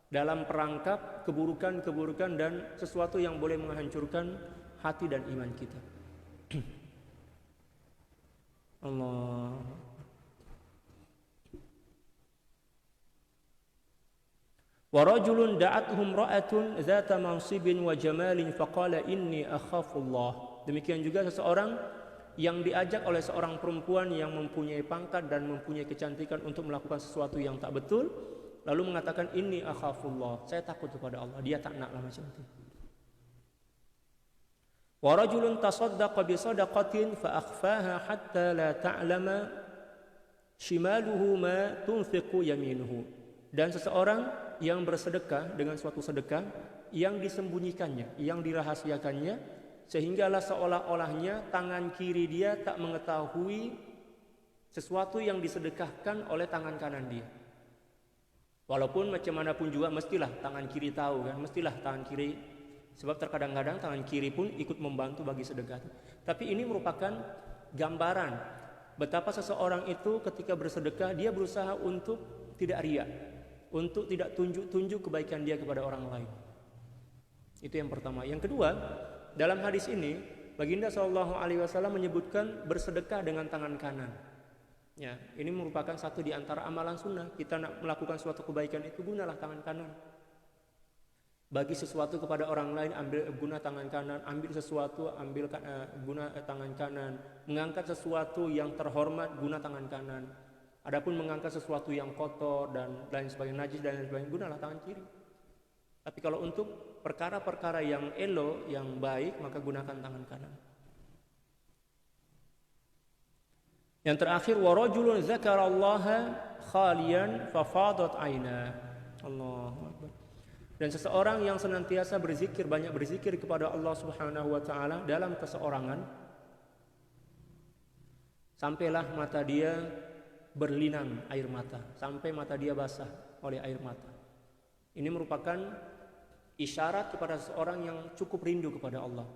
dalam perangkap keburukan-keburukan dan sesuatu yang boleh menghancurkan hati dan iman kita. Allah. Wa rajulun da'atuhum ra'atun zata mansibin wa jamalin faqala inni akhafullah. Demikian juga seseorang yang diajak oleh seorang perempuan yang mempunyai pangkat dan mempunyai kecantikan untuk melakukan sesuatu yang tak betul, lalu mengatakan inni akhafullah, saya takut kepada Allah. Dia tak naklah macam itu. Wa rajulun tasaddaqa bi sadaqatin fa akhfaha hatta la ta'lama shimaluhu ma tunfiqu yaminuhu. Dan seseorang yang bersedekah dengan suatu sedekah yang disembunyikannya, yang dirahasiakannya, sehinggalah seolah-olahnya tangan kiri dia tak mengetahui sesuatu yang disedekahkan oleh tangan kanan dia. Walaupun macam mana pun juga mestilah tangan kiri tahu kan, mestilah tangan kiri, sebab terkadang-kadang tangan kiri pun ikut membantu bagi sedekah. Tapi ini merupakan gambaran betapa seseorang itu ketika bersedekah dia berusaha untuk tidak riya, untuk tidak tunjuk-tunjuk kebaikan dia kepada orang lain. Itu yang pertama. Yang kedua, dalam hadis ini Baginda Shallallahu Alaihi Wasallam menyebutkan bersedekah dengan tangan kanan. Ya, ini merupakan satu di antara amalan sunnah. Kita nak melakukan suatu kebaikan itu gunalah tangan kanan. Bagi sesuatu kepada orang lain guna tangan kanan, ambil sesuatu guna tangan kanan, mengangkat sesuatu yang terhormat guna tangan kanan. Adapun mengangkat sesuatu yang kotor dan lain sebagainya, najis dan lain sebagainya, gunalah tangan kiri. Tapi kalau untuk perkara-perkara yang elok, yang baik, maka gunakan tangan kanan. Yang terakhir, warajulun zakarallaha khalian fafadat aina. Allahu akbar. Dan seseorang yang senantiasa berzikir, banyak berzikir kepada Allah Subhanahu wa taala dalam keseorangan, sampailah mata dia berlinang air mata, sampai mata dia basah oleh air mata. Ini merupakan isyarat kepada seseorang yang cukup rindu kepada Allah.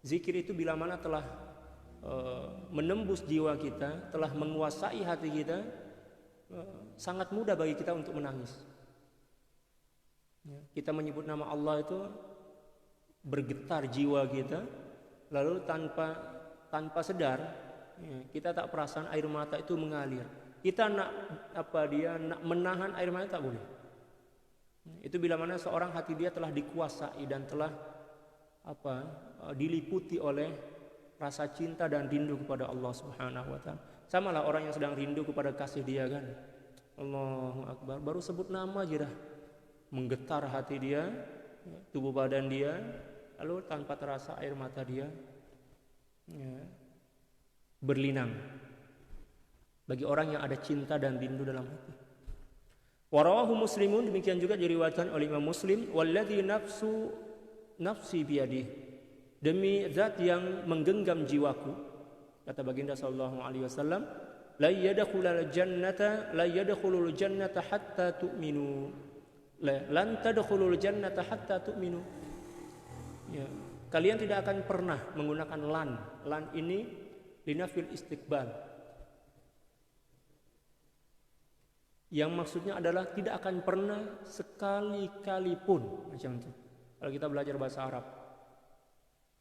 Zikir itu bila mana telah menembus jiwa kita, telah menguasai hati kita, sangat mudah bagi kita untuk menangis. Kita menyebut nama Allah itu bergetar jiwa kita, lalu tanpa sadar kita tak perasan air mata itu mengalir. Kita nak menahan air mata tak boleh. Itu bila mana seorang hati dia telah dikuasai dan telah diliputi oleh rasa cinta dan rindu kepada Allah Subhanahu wa taala. Samalah orang yang sedang rindu kepada kasih dia kan. Allahu akbar, baru sebut nama aja dah menggetar hati dia, tubuh badan dia, lalu tanpa terasa air mata dia berlinang. Bagi orang yang ada cinta dan rindu dalam hati. Warawahu Muslimun, demikian juga diriwayatkan oleh Imam Muslim, walladzi nafsi biyadihi, demi zat yang menggenggam jiwaku, kata Baginda sallallahu alaihi wasallam, la yadkhulul jannata hatta tu'minu, lan tadkhulul jannata hatta tu'minu. Ya, kalian tidak akan pernah menggunakan lan ini linafil istiqbal, yang maksudnya adalah tidak akan pernah sekali-kali pun, macam itu kalau kita belajar bahasa Arab.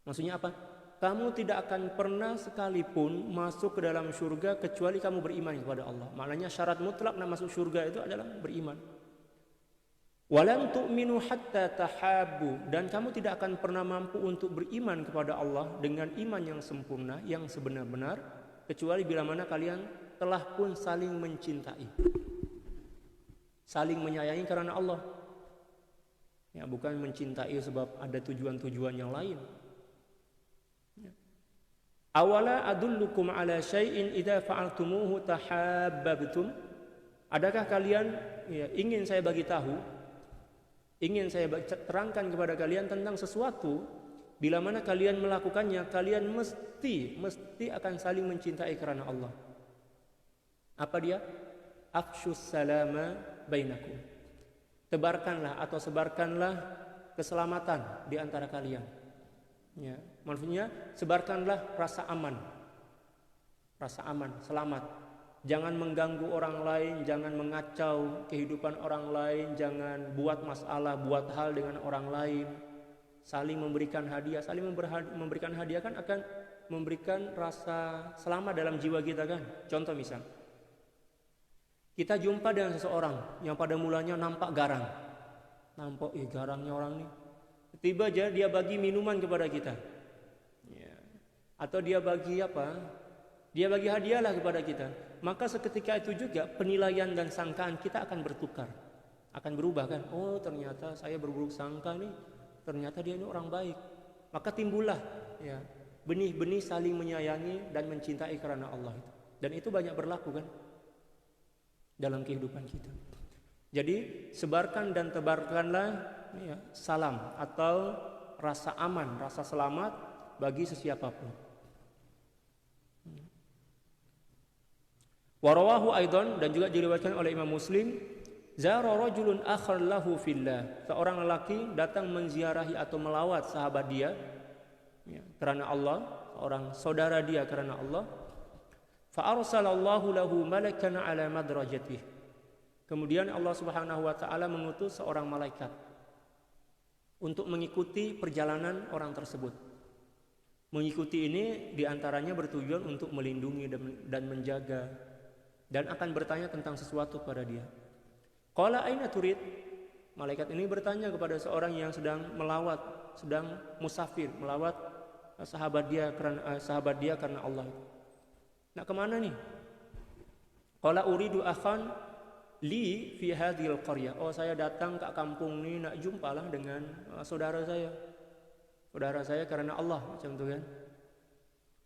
Maksudnya apa? Kamu tidak akan pernah sekalipun masuk ke dalam surga kecuali kamu beriman kepada Allah. Maknanya syarat mutlak nak masuk surga itu adalah beriman. Walan tu'minu hatta tahabbu, dan kamu tidak akan pernah mampu untuk beriman kepada Allah dengan iman yang sempurna, yang sebenar-benar, kecuali bila mana kalian telah pun saling mencintai, saling menyayangi karena Allah. Ya, bukan mencintai sebab ada tujuan-tujuan yang lain. Awala adullukum ala syai'in idza fa'altumuhu tahabbabtum. Adakah kalian ingin saya bagi tahu, ingin saya terangkan kepada kalian tentang sesuatu bila mana kalian melakukannya kalian mesti akan saling mencintai karena Allah. Apa dia? Afshus salama bainakum. Tebarkanlah atau sebarkanlah keselamatan di antara kalian. Ya, maksudnya sebarkanlah rasa aman, selamat. Jangan mengganggu orang lain, jangan mengacau kehidupan orang lain, jangan buat masalah, buat hal dengan orang lain. Saling memberikan hadiah, memberikan hadiah kan akan memberikan rasa selamat dalam jiwa kita kan. Contoh misal, kita jumpa dengan seseorang yang pada mulanya nampak garang, garangnya orang ini. Tiba aja dia bagi minuman kepada kita, ya. Atau dia bagi Dia bagi hadiahlah kepada kita. Maka seketika itu juga penilaian dan sangkaan kita akan bertukar, akan berubah kan. Oh ternyata saya berburuk sangka nih, ternyata dia ini orang baik. Maka timbullah ya benih-benih saling menyayangi dan mencintai karena Allah itu. Dan itu banyak berlaku kan dalam kehidupan kita. Jadi sebarkan dan tebarkanlah salam atau rasa aman, rasa selamat bagi sesiapapun. Warawahu aidan, dan juga diriwayatkan oleh Imam Muslim, Zara rajulun akhar lahu fillah. Seorang lelaki datang menziarahi atau melawat sahabat dia karena Allah, seorang saudara dia karena Allah. Fa arsalallahu lahu malakan ala madrajatih. Kemudian Allah Subhanahu wa taala mengutus seorang malaikat untuk mengikuti perjalanan orang tersebut. Mengikuti ini diantaranya bertujuan untuk melindungi dan menjaga, dan akan bertanya tentang sesuatu pada dia. Qala aina turid? Malaikat ini bertanya kepada seorang yang sedang melawat, sedang musafir, melawat sahabat dia karena Allah. Nak kemana nih? Qala uridu akhan li fi hadhil qaryah. Oh, saya datang ke kampung ini nak jumpalah dengan saudara saya. Saudara saya karena Allah, macam tu kan.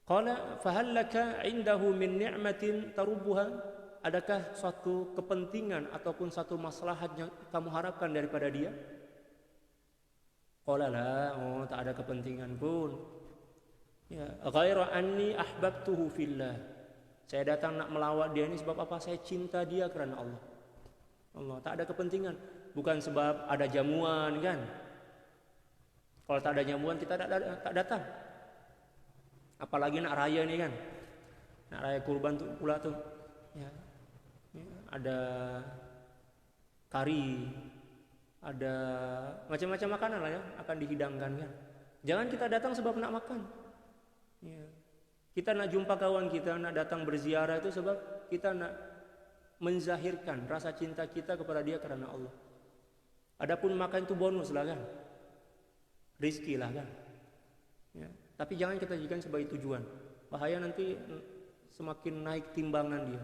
Qala fa hal laka indahu min ni'matin tarubbuha? Adakah suatu kepentingan ataupun satu maslahat yang kamu harapkan daripada dia? Qala la, oh tak ada kepentingan pun. Ya, ghaira anni ahbabtuhu fillah. Saya datang nak melawat dia ini sebab apa? Saya cinta dia karena Allah. Allah, tak ada kepentingan, bukan sebab ada jamuan kan? Kalau tak ada jamuan kita tak datang. Apalagi nak raya ni kan? Nak raya kurban tu pula tu. Ya. Ada kari, ada macam-macam makanan lah ya akan dihidangkan kan. Jangan kita datang sebab nak makan. Ya. Kita nak jumpa kawan kita, nak datang berziarah itu sebab kita nak menzahirkan rasa cinta kita kepada dia karena Allah. Adapun makan itu bonus lah kan, rizki lah kan. Ya. Tapi jangan kita jadikan sebagai tujuan. Bahaya nanti semakin naik timbangan dia.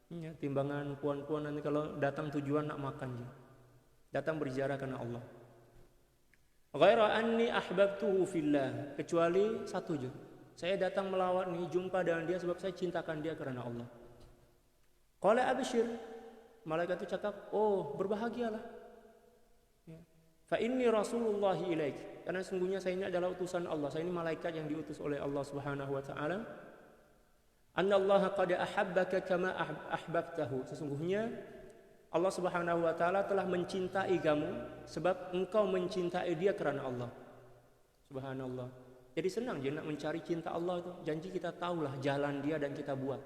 Ya, timbangan puan-puan nanti kalau datang tujuan nak makan je. Datang berziarah karena Allah. Ghaira anni ahbabtuhu fillah, kecuali satu je. Saya datang melawat nih, jumpa dengan dia sebab saya cintakan dia karena Allah. Qala abshir, malaikat itu cakap, oh berbahagialah. Ya. Fa inni Rasulullah ilaik, karena sungguhnya saya ini adalah utusan Allah. Saya ini malaikat yang diutus oleh Allah Subhanahu wa taala. Annallaha qad ahabbaka kama ahbabtahu. Sesungguhnya Allah Subhanahu wa taala telah mencintai kamu sebab engkau mencintai dia karena Allah. Subhanallah. Jadi senang je nak mencari cinta Allah itu. Janji kita tahulah jalan dia dan kita buat.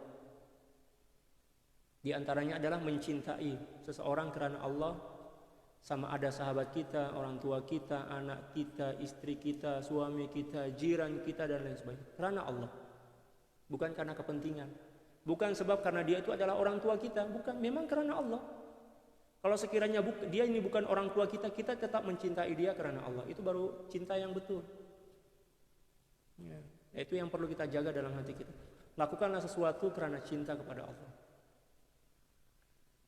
Di antaranya adalah mencintai seseorang karena Allah, sama ada sahabat kita, orang tua kita, anak kita, istri kita, suami kita, jiran kita dan lain sebagainya. Karena Allah. Bukan karena kepentingan. Bukan sebab karena dia itu adalah orang tua kita. Bukan, memang karena Allah. Kalau sekiranya dia ini bukan orang tua kita, kita tetap mencintai dia karena Allah. Itu baru cinta yang betul. Ya, itu yang perlu kita jaga dalam hati kita. Lakukanlah sesuatu karena cinta kepada Allah.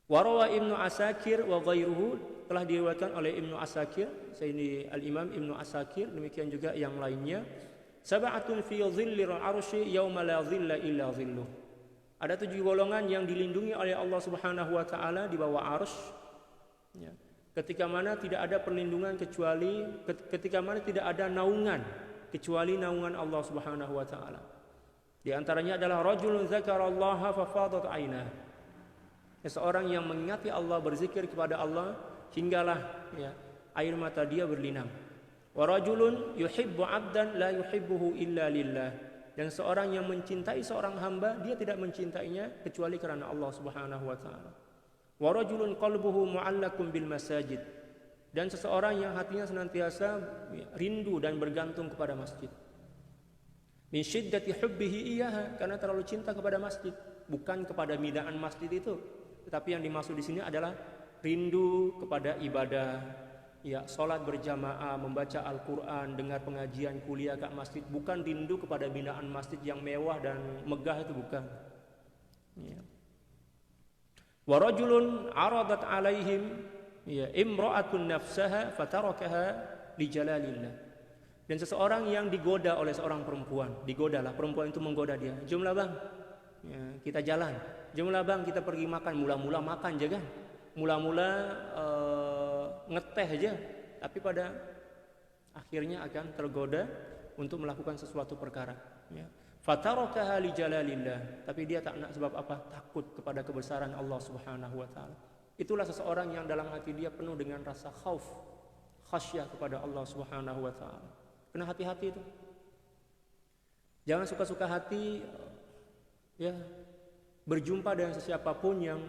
Warawa Ibnu Asakir wa ghairuhu, telah diriwayatkan oleh Ibnu Asakir, ini Al-Imam Ibnu Asakir, demikian juga yang lainnya. Sab'atun fi dhillir arsy yauma la dhilla illa dhilluh. Ada 7 golongan yang dilindungi oleh Allah Subhanahu wa taala di bawah arsy. Ya. Ketika mana tidak ada perlindungan kecuali ketika mana tidak ada naungan kecuali naungan Allah Subhanahu wa taala. Di antaranya adalah rajulun dzakarallaha fa fadat ainah. Seseorang yang mengingati Allah, berzikir kepada Allah hinggalah ya, air mata dia berlinang. Wa rajulun yuhibbu 'abdan la yuhibbuhu illa lillah. Dan seorang yang mencintai seorang hamba, dia tidak mencintainya kecuali karena Allah Subhanahu wa taala. Wa rajulun qalbuhu mu'allaqun bil masajid. Dan seseorang yang hatinya senantiasa rindu dan bergantung kepada masjid. Min syiddati hubbihi iyyaha, karena terlalu cinta kepada masjid, bukan kepada bidaan masjid itu. Tetapi yang dimaksud di sini adalah rindu kepada ibadah. Ya, salat berjamaah, membaca Al-Quran, dengar pengajian, kuliah kat masjid. Bukan rindu kepada binaan masjid yang mewah dan megah, itu bukan. Ya. Wa rajulun aradat alaihim ya imra'atun nafsaha fatarakaha li jalalillah. Dan seseorang yang digoda oleh seorang perempuan, digodalah perempuan itu menggoda dia. Jomlah bang, ya, kita jalan. Jomlah bang, kita pergi makan. Mula-mula makan je kan. Mula-mula ngeteh aja, tapi pada akhirnya akan tergoda untuk melakukan sesuatu perkara. Ya. Fatarakaha li jalalillah, tapi dia tak nak sebab apa? Takut kepada kebesaran Allah Subhanahu wa taala. Itulah seseorang yang dalam hati dia penuh dengan rasa khauf, khasyah kepada Allah Subhanahu wa taala. Kena hati-hati itu. Jangan suka-suka hati ya berjumpa dengan siapapun yang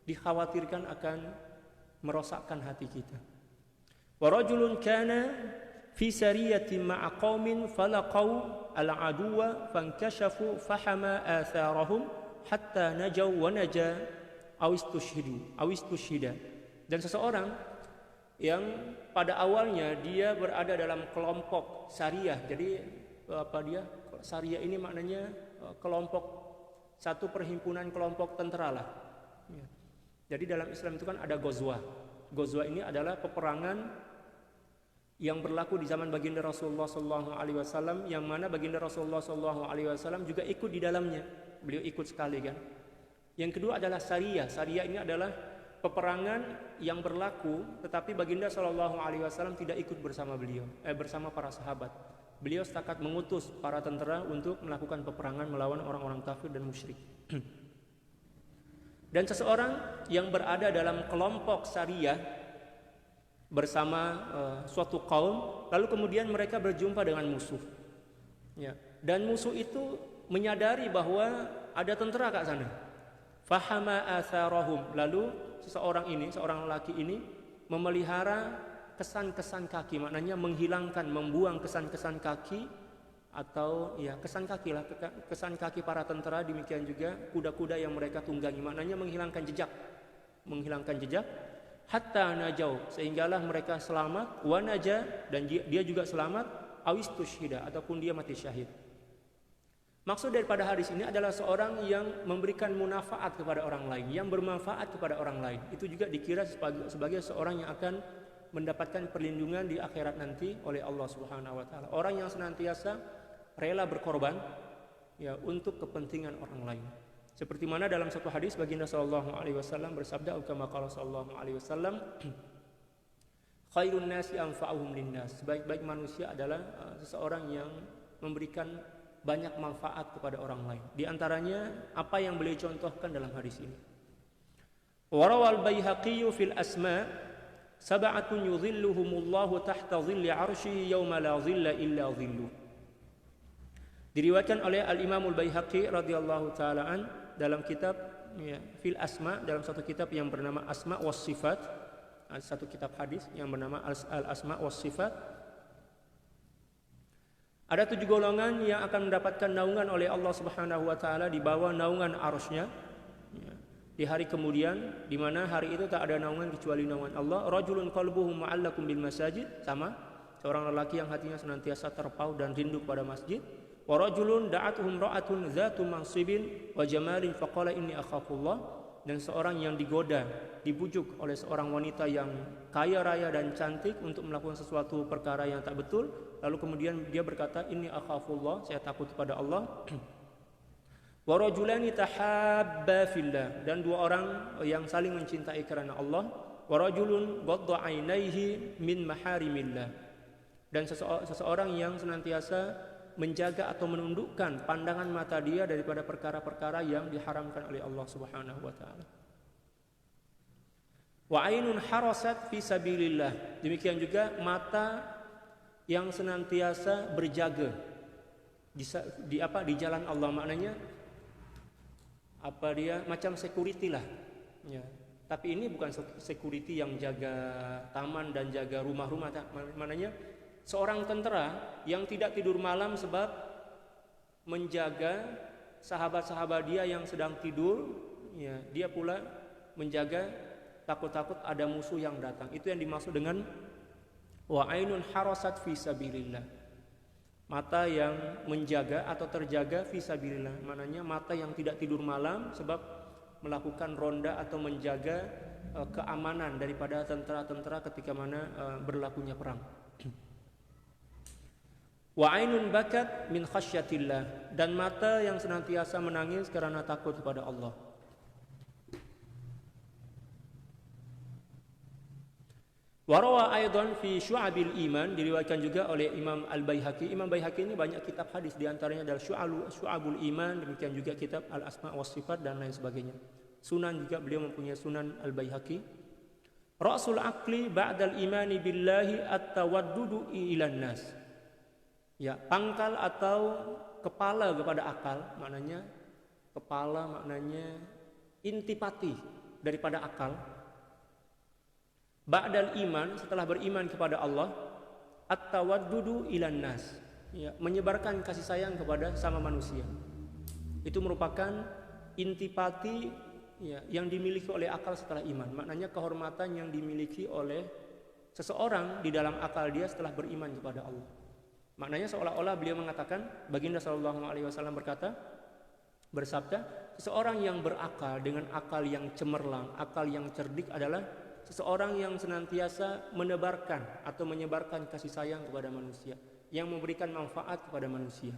dikhawatirkan akan merosakkan hati kita. Wa rajulun kana fi sariyatin ma'a qaumin falaqau al-aduwa fankashafu fahama atharahum hatta najaw wa naja awistushhida. Dan seseorang yang pada awalnya dia berada dalam kelompok syariah. Jadi syariah ini maknanya kelompok, satu perhimpunan kelompok tentara lah. Jadi dalam Islam itu kan ada ghazwah. Ghazwah ini adalah peperangan yang berlaku di zaman baginda Rasulullah SAW, yang mana baginda Rasulullah SAW juga ikut di dalamnya. Beliau ikut sekali kan. Yang kedua adalah syariah. Syariah ini adalah peperangan yang berlaku, tetapi baginda SAW tidak ikut bersama beliau, bersama para sahabat. Beliau setakat mengutus para tentara untuk melakukan peperangan melawan orang-orang kafir dan musyrik. Dan seseorang yang berada dalam kelompok syariah bersama suatu kaum, lalu kemudian mereka berjumpa dengan musuh. Ya. Dan musuh itu menyadari bahwa ada tentara kat sana. Fahama atharahum. Lalu seorang lelaki ini memelihara kesan-kesan kaki, maknanya menghilangkan, membuang kesan-kesan kaki, atau ya kesan kaki lah, kesan kaki para tentara, demikian juga kuda-kuda yang mereka tunggangi, maknanya menghilangkan jejak hatta najau, sehinggalah mereka selamat, wa naja, dan dia juga selamat, awistushhida, ataupun dia mati syahid. Maksud daripada hadis ini adalah seorang yang memberikan munafaat kepada orang lain, yang bermanfaat kepada orang lain. Itu juga dikira sebagai seorang yang akan mendapatkan perlindungan di akhirat nanti oleh Allah Subhanahu wa taala. Orang yang senantiasa rela berkorban ya untuk kepentingan orang lain. Seperti mana dalam satu hadis baginda sallallahu alaihi wasallam bersabda, kama qala sallallahu alaihi wasallam, khairun nasi anfa'uhum linnas. Sebaik-baik manusia adalah seseorang yang memberikan banyak manfaat kepada orang lain. Di antaranya apa yang beliau contohkan dalam hadis ini. Warawal Baihaqi fil asma sab'atun yudhilluhumullahu tahta dhilli 'arsyihi yauma la dhilla illa dhilluh. Diriwayatkan oleh Al-Imamul Baihaqi radhiyallahu taala an dalam kitab ya, fil asma, dalam satu kitab yang bernama Asma was Sifat, satu kitab hadis yang bernama Al-Asma was Sifat. Ada 7 golongan yang akan mendapatkan naungan oleh Allah Subhanahu wa taala di bawah naungan arsy-Nya di hari kemudian, di mana hari itu tak ada naungan kecuali naungan Allah. Rajulun qalbuhu mu'allaqun bil masajid, sama seorang lelaki yang hatinya senantiasa terpaut dan rindu pada masjid. Wa rajulun da'atuhum ra'atun dzatu mansibin wa jamalin faqala inni akhafullah, dan seorang yang digoda, dibujuk oleh seorang wanita yang kaya raya dan cantik untuk melakukan sesuatu perkara yang tak betul, lalu kemudian dia berkata, inni akhafullah, saya takut kepada Allah. Wa rajulani tahabba fillah, dan 2 orang yang saling mencintai karena Allah. Wa rajulun ghadda 'ainaihi min maharimillah, dan seseorang yang senantiasa menjaga atau menundukkan pandangan mata dia daripada perkara-perkara yang diharamkan oleh Allah Subhanahu wa taala. Wa ainun harasat fi sabilillah, demikian juga mata yang senantiasa berjaga di jalan Allah, maknanya dia macam security lah ya. Tapi ini bukan security yang jaga taman dan jaga rumah-rumah, maknanya seorang tentara yang tidak tidur malam sebab menjaga sahabat-sahabat dia yang sedang tidur ya, dia pula menjaga takut-takut ada musuh yang datang. Itu yang dimaksud dengan wa ainun harasat fi sabilillah, mata yang menjaga atau terjaga fi sabilillah, maknanya mata yang tidak tidur malam sebab melakukan ronda atau menjaga keamanan daripada tentara-tentara ketika mana berlakunya perang. Wa ainun bakat min khasyatillah, dan mata yang senantiasa menangis karena takut kepada Allah. Warawa aidan fi syu'abil iman, diriwayatkan juga oleh Imam Al-Baihaqi. Imam Baihaqi ini banyak kitab hadis, di antaranya adalah Syu'abul Iman, demikian juga kitab Al-Asma was Sifat dan lain sebagainya. Sunan juga beliau mempunyai Sunan Al-Baihaqi. Ra'sul aqli ba'dal imani billahi at-tawaddudu ilan nas. Ya, pangkal atau kepala kepada akal, maknanya kepala maknanya intipati daripada akal. Ba'dal iman, setelah beriman kepada Allah, at-tawaddudu ilan nas. Ya, menyebarkan kasih sayang kepada sama manusia. Itu merupakan intipati ya, yang dimiliki oleh akal setelah iman. Maknanya kehormatan yang dimiliki oleh seseorang di dalam akal dia setelah beriman kepada Allah. Maknanya seolah-olah beliau mengatakan, Baginda sallallahu alaihi wasallam bersabda, seseorang yang berakal dengan akal yang cemerlang, akal yang cerdik adalah seseorang yang senantiasa menebarkan atau menyebarkan kasih sayang kepada manusia, yang memberikan manfaat kepada manusia.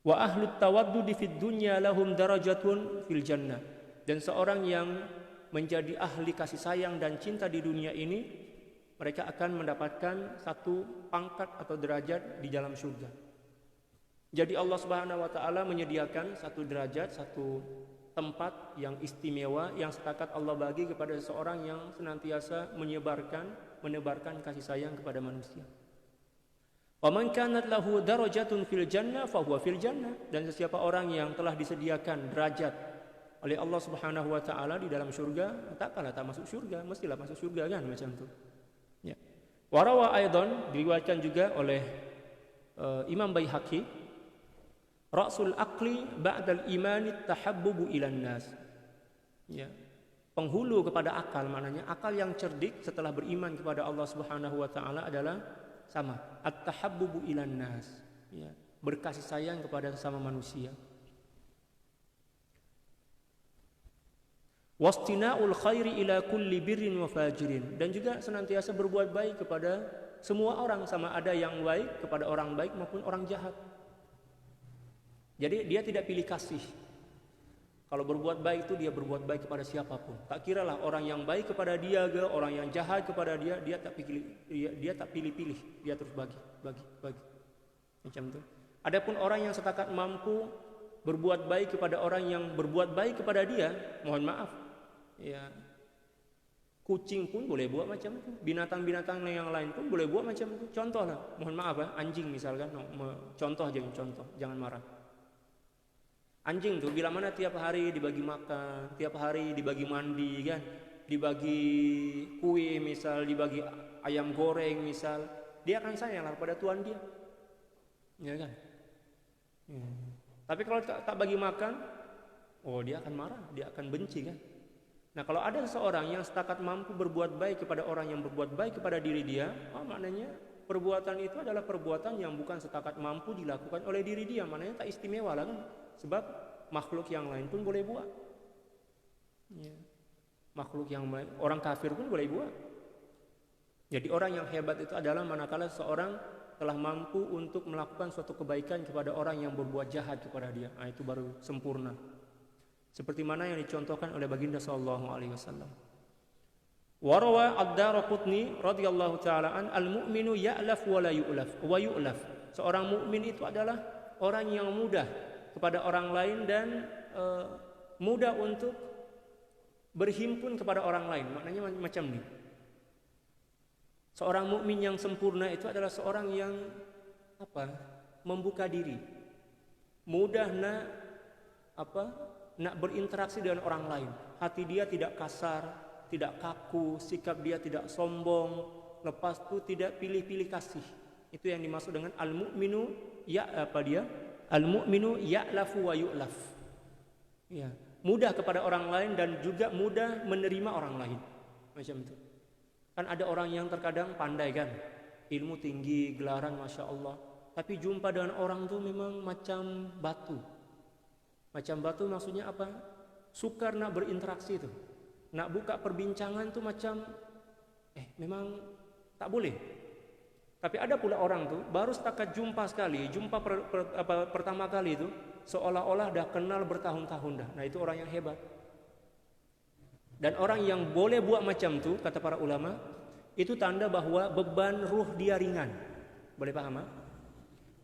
Wa ahlut tawaddudi fid dunya lahum darajatun fil jannah. Dan seorang yang menjadi ahli kasih sayang dan cinta di dunia ini, mereka akan mendapatkan satu pangkat atau derajat di dalam surga. Jadi Allah Subhanahu wa taala menyediakan satu derajat, satu tempat yang istimewa yang setakat Allah bagi kepada seseorang yang senantiasa menebarkan kasih sayang kepada manusia. Wa man kanat lahu darajatun fil jannah fa huwa fil jannah. Dan sesiapa orang yang telah disediakan derajat oleh Allah Subhanahu wa taala di dalam surga, tak kalah tak masuk surga, mestilah masuk surga kan, macam itu. Ya. Wa rawa aidan, diriwayatkan juga oleh Imam Baihaqi, ra'sul aqli ba'dal imani tahabbubu ilan nas. Ya. Penghulu kepada akal, maknanya akal yang cerdik setelah beriman kepada Allah Subhanahu wa taala adalah sama, at-tahabbubu ilan nas, ya, berkasih sayang kepada sesama manusia. Wastina'ul khairi ila kulli birrin wa fajirin, dan juga senantiasa berbuat baik kepada semua orang, sama ada yang baik kepada orang baik maupun orang jahat. Jadi dia tidak pilih kasih. Kalau berbuat baik itu dia berbuat baik kepada siapapun. Tak kiralah orang yang baik kepada dia ke orang yang jahat kepada dia, dia tak pilih-pilih, dia terus bagi. Macam itu. Adapun orang yang setakat mampu berbuat baik kepada orang yang berbuat baik kepada dia, mohon maaf, ya, kucing pun boleh buat macam itu, binatang-binatang yang lain pun boleh buat macam itu. Contoh lah, mohon maaf ya, anjing misalkan, contoh, jangan marah. Anjing tuh bila mana tiap hari dibagi makan, tiap hari dibagi mandi kan, dibagi kue misal, dibagi ayam goreng misal, dia akan sayang lah pada tuan dia, ya kan? Ya. Tapi kalau tak bagi makan, oh dia akan marah, dia akan benci kan? Nah kalau ada seseorang yang setakat mampu berbuat baik kepada orang yang berbuat baik kepada diri dia, maknanya perbuatan itu adalah perbuatan yang bukan setakat mampu dilakukan oleh diri dia, maknanya tak istimewa lah kan? Sebab makhluk yang lain pun boleh buat, ya. Makhluk yang lain, orang kafir pun boleh buat. Jadi orang yang hebat itu adalah manakala seorang telah mampu untuk melakukan suatu kebaikan kepada orang yang berbuat jahat kepada dia. Nah, itu baru sempurna. Seperti mana yang dicontohkan oleh Baginda sallallahu alaihi wasallam. Wa rawa ad-Daraqutni radhiyallahu taala an al-mu'minu ya'laf wa la yu'laf. Seorang mukmin itu adalah orang yang mudah kepada orang lain dan mudah untuk berhimpun kepada orang lain. Maknanya macam ini. Seorang mukmin yang sempurna itu adalah seorang yang membuka diri, mudah nak berinteraksi dengan orang lain. Hati dia tidak kasar, tidak kaku, sikap dia tidak sombong, lepas itu tidak pilih-pilih kasih. Itu yang dimaksud dengan al-mu'minu al-mu'minu ya'lafu wa yu'laf. Ya, mudah kepada orang lain dan juga mudah menerima orang lain. Macam itu. Kan ada orang yang terkadang pandai kan, ilmu tinggi, gelaran Masya Allah, tapi jumpa dengan orang tuh memang macam batu. Macam batu maksudnya apa? Sukar nak berinteraksi tuh, nak buka perbincangan tuh macam memang tak boleh. Tapi ada pula orang tuh baru setakat jumpa sekali, pertama kali itu seolah-olah dah kenal bertahun-tahun dah. Nah itu orang yang hebat. Dan orang yang boleh buat macam tu, kata para ulama, itu tanda bahwa beban ruh dia ringan. Boleh paham?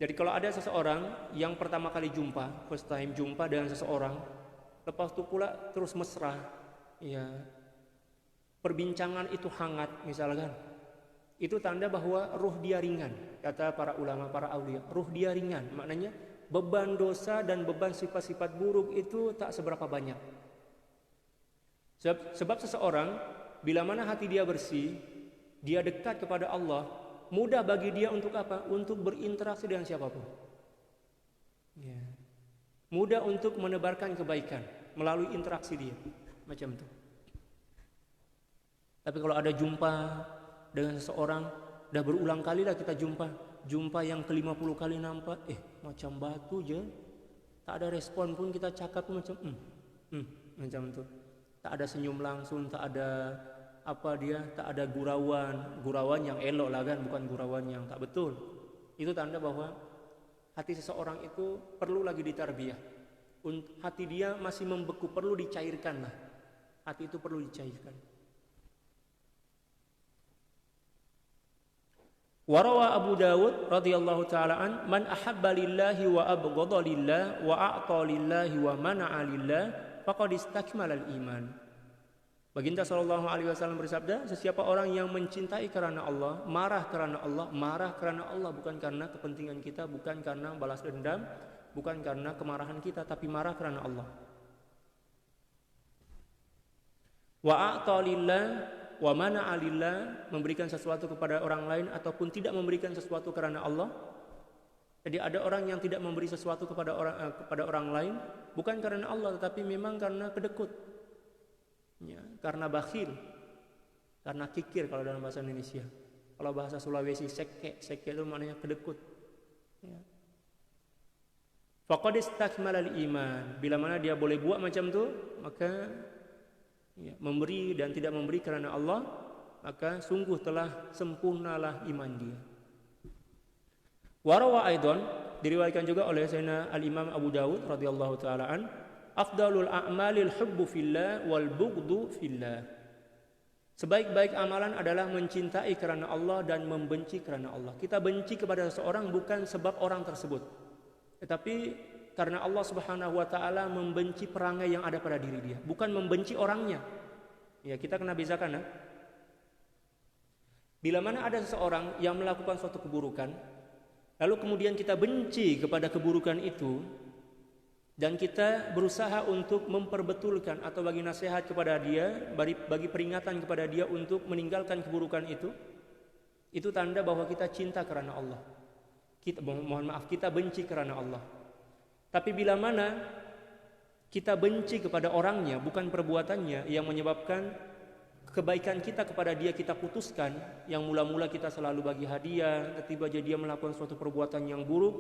Jadi kalau ada seseorang yang pertama kali jumpa, first time jumpa dengan seseorang, lepas itu pula terus mesra, ya, perbincangan itu hangat misalkan, itu tanda bahwa ruh dia ringan. Kata para ulama, para aulia, ruh dia ringan, maknanya beban dosa dan beban sifat-sifat buruk itu tak seberapa banyak. Sebab seseorang bila mana hati dia bersih, dia dekat kepada Allah, mudah bagi dia untuk apa? Untuk berinteraksi dengan siapapun. Ya. Mudah untuk menebarkan kebaikan melalui interaksi dia, macam itu. Tapi kalau ada jumpa dengan seseorang, dah berulang kali lah kita jumpa yang ke-50 kali nampak, macam batu je, tak ada respon pun, kita cakap pun macam macam itu. Tak ada senyum langsung, tak ada tak ada gurauan yang elok lah kan, bukan gurauan yang tak betul. Itu tanda bahwa hati seseorang itu perlu lagi ditarbiyah. Hati dia masih membeku, perlu dicairkan lah. Hati itu perlu dicairkan. Warawa Abu Dawud radhiyallahu ta'ala an, man ahabba lillahi wa abghadha lillah wa a'ta lillahi wa mana'a lillah faqad istakmala al-iman. Baginda sallallahu alaihi wasallam bersabda, sesiapa orang yang mencintai karena Allah, marah karena Allah bukan karena kepentingan kita, bukan karena balas dendam, bukan karena kemarahan kita, tapi marah karena Allah. Wa a'ta lillah wa mana'a lillah, memberikan sesuatu kepada orang lain ataupun tidak memberikan sesuatu karena Allah. Jadi ada orang yang tidak memberi sesuatu kepada orang lain bukan karena Allah, tetapi memang karena kedekut. Ya, karena bakhil, karena kikir kalau dalam bahasa Indonesia. Kalau bahasa Sulawesi seke itu maknanya kedekut. Ya. Faqad istakmala al-iman. Bila mana dia boleh buat macam tu, maka memberi dan tidak memberi karena Allah, maka sungguh telah sempurnalah iman dia. Warawa aidan, diriwayatkan juga oleh Sayyidina Al-Imam Abu Dawud radhiyallahu taala an, afdalul a'malil hubbu fillah wal bughdu fillah. Sebaik-baik amalan adalah mencintai karena Allah dan membenci karena Allah. Kita benci kepada seseorang bukan sebab orang tersebut, tetapi karena Allah Subhanahu wa taala membenci perangai yang ada pada diri dia, bukan membenci orangnya. Ya, kita kena bezakan. Bila mana ada seseorang yang melakukan suatu keburukan, lalu kemudian kita benci kepada keburukan itu, dan kita berusaha untuk memperbetulkan atau bagi nasihat kepada dia, bagi peringatan kepada dia untuk meninggalkan keburukan itu tanda bahwa kita cinta karena Allah. Kita benci karena Allah. Tapi bila mana kita benci kepada orangnya, bukan perbuatannya yang menyebabkan kebaikan kita kepada dia kita putuskan, yang mula-mula kita selalu bagi hadiah, tiba-tiba dia melakukan suatu perbuatan yang buruk,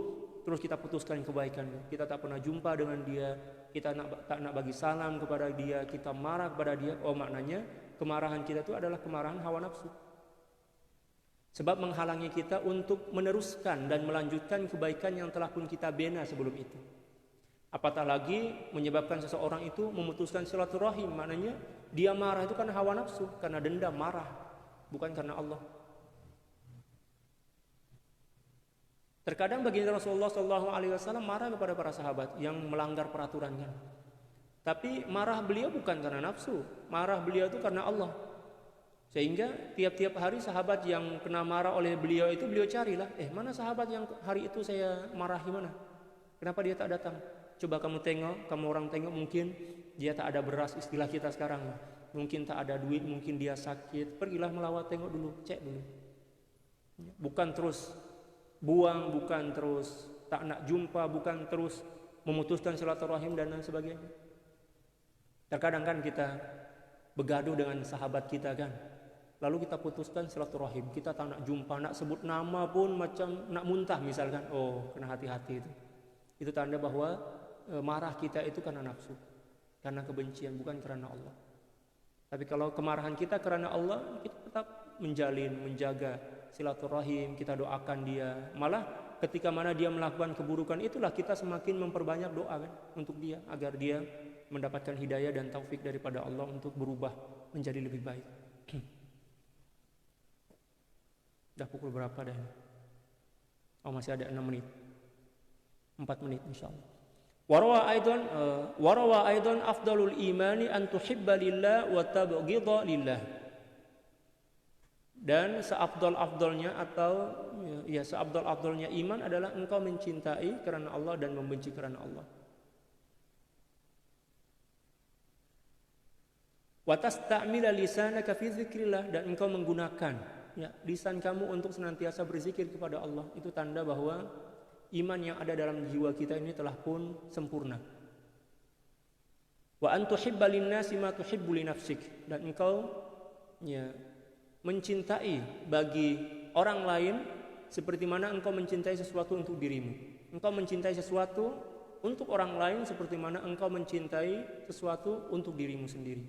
terus kita putuskan kebaikannya. Kita tak pernah jumpa dengan dia, kita tak nak bagi salam kepada dia, kita marah kepada dia. Oh, maknanya kemarahan kita itu adalah kemarahan hawa nafsu. Sebab menghalangi kita untuk meneruskan dan melanjutkan kebaikan yang telah pun kita bina sebelum itu. Apatah lagi menyebabkan seseorang itu memutuskan silaturahim, maknanya dia marah itu karena hawa nafsu, karena dendam, marah, bukan karena Allah. Terkadang baginda Rasulullah SAW marah kepada para sahabat yang melanggar peraturannya. Tapi marah beliau bukan karena nafsu, marah beliau itu karena Allah. Sehingga tiap-tiap hari sahabat yang kena marah oleh beliau itu beliau carilah, mana sahabat yang hari itu saya marahi mana? Kenapa dia tak datang? Coba kamu orang tengok, mungkin dia tak ada beras, istilah kita sekarang. Mungkin tak ada duit, mungkin dia sakit. Pergilah melawat, tengok dulu, cek dulu. Bukan terus buang, bukan terus tak nak jumpa, bukan terus memutuskan silaturahim dan lain sebagainya. Terkadang kan kita begaduh dengan sahabat kita kan, lalu kita putuskan silaturahim, kita tak nak jumpa, nak sebut nama pun macam nak muntah misalkan. Oh, kena hati-hati itu. Itu tanda bahwa marah kita itu karena nafsu, karena kebencian, bukan karena Allah. Tapi kalau kemarahan kita karena Allah, kita tetap menjalin, menjaga silaturahim, kita doakan dia. Malah ketika mana dia melakukan keburukan, itulah kita semakin memperbanyak doa kan untuk dia, agar dia mendapatkan hidayah dan taufik daripada Allah untuk berubah menjadi lebih baik. Dah pukul berapa dah? Oh, masih ada 6 menit, 4 menit insyaAllah. Warawa aidan afdalul imani an tuhibba lillah wa tabghidha lillah. Dan seafdal-afdalnya atau seafdal-afdalnya iman adalah engkau mencintai karena Allah dan membenci karena Allah. Wa tasta'mila lisanaka fi dzikrillah, dan engkau menggunakan lisan kamu untuk senantiasa berzikir kepada Allah. Itu tanda bahwa iman yang ada dalam jiwa kita ini telah pun sempurna. Wa an tuhibba linnasi ma tuhibbu li nafsik, dan engkau mencintai bagi orang lain seperti mana engkau mencintai sesuatu untuk dirimu. Engkau mencintai sesuatu untuk orang lain seperti mana engkau mencintai sesuatu untuk dirimu sendiri.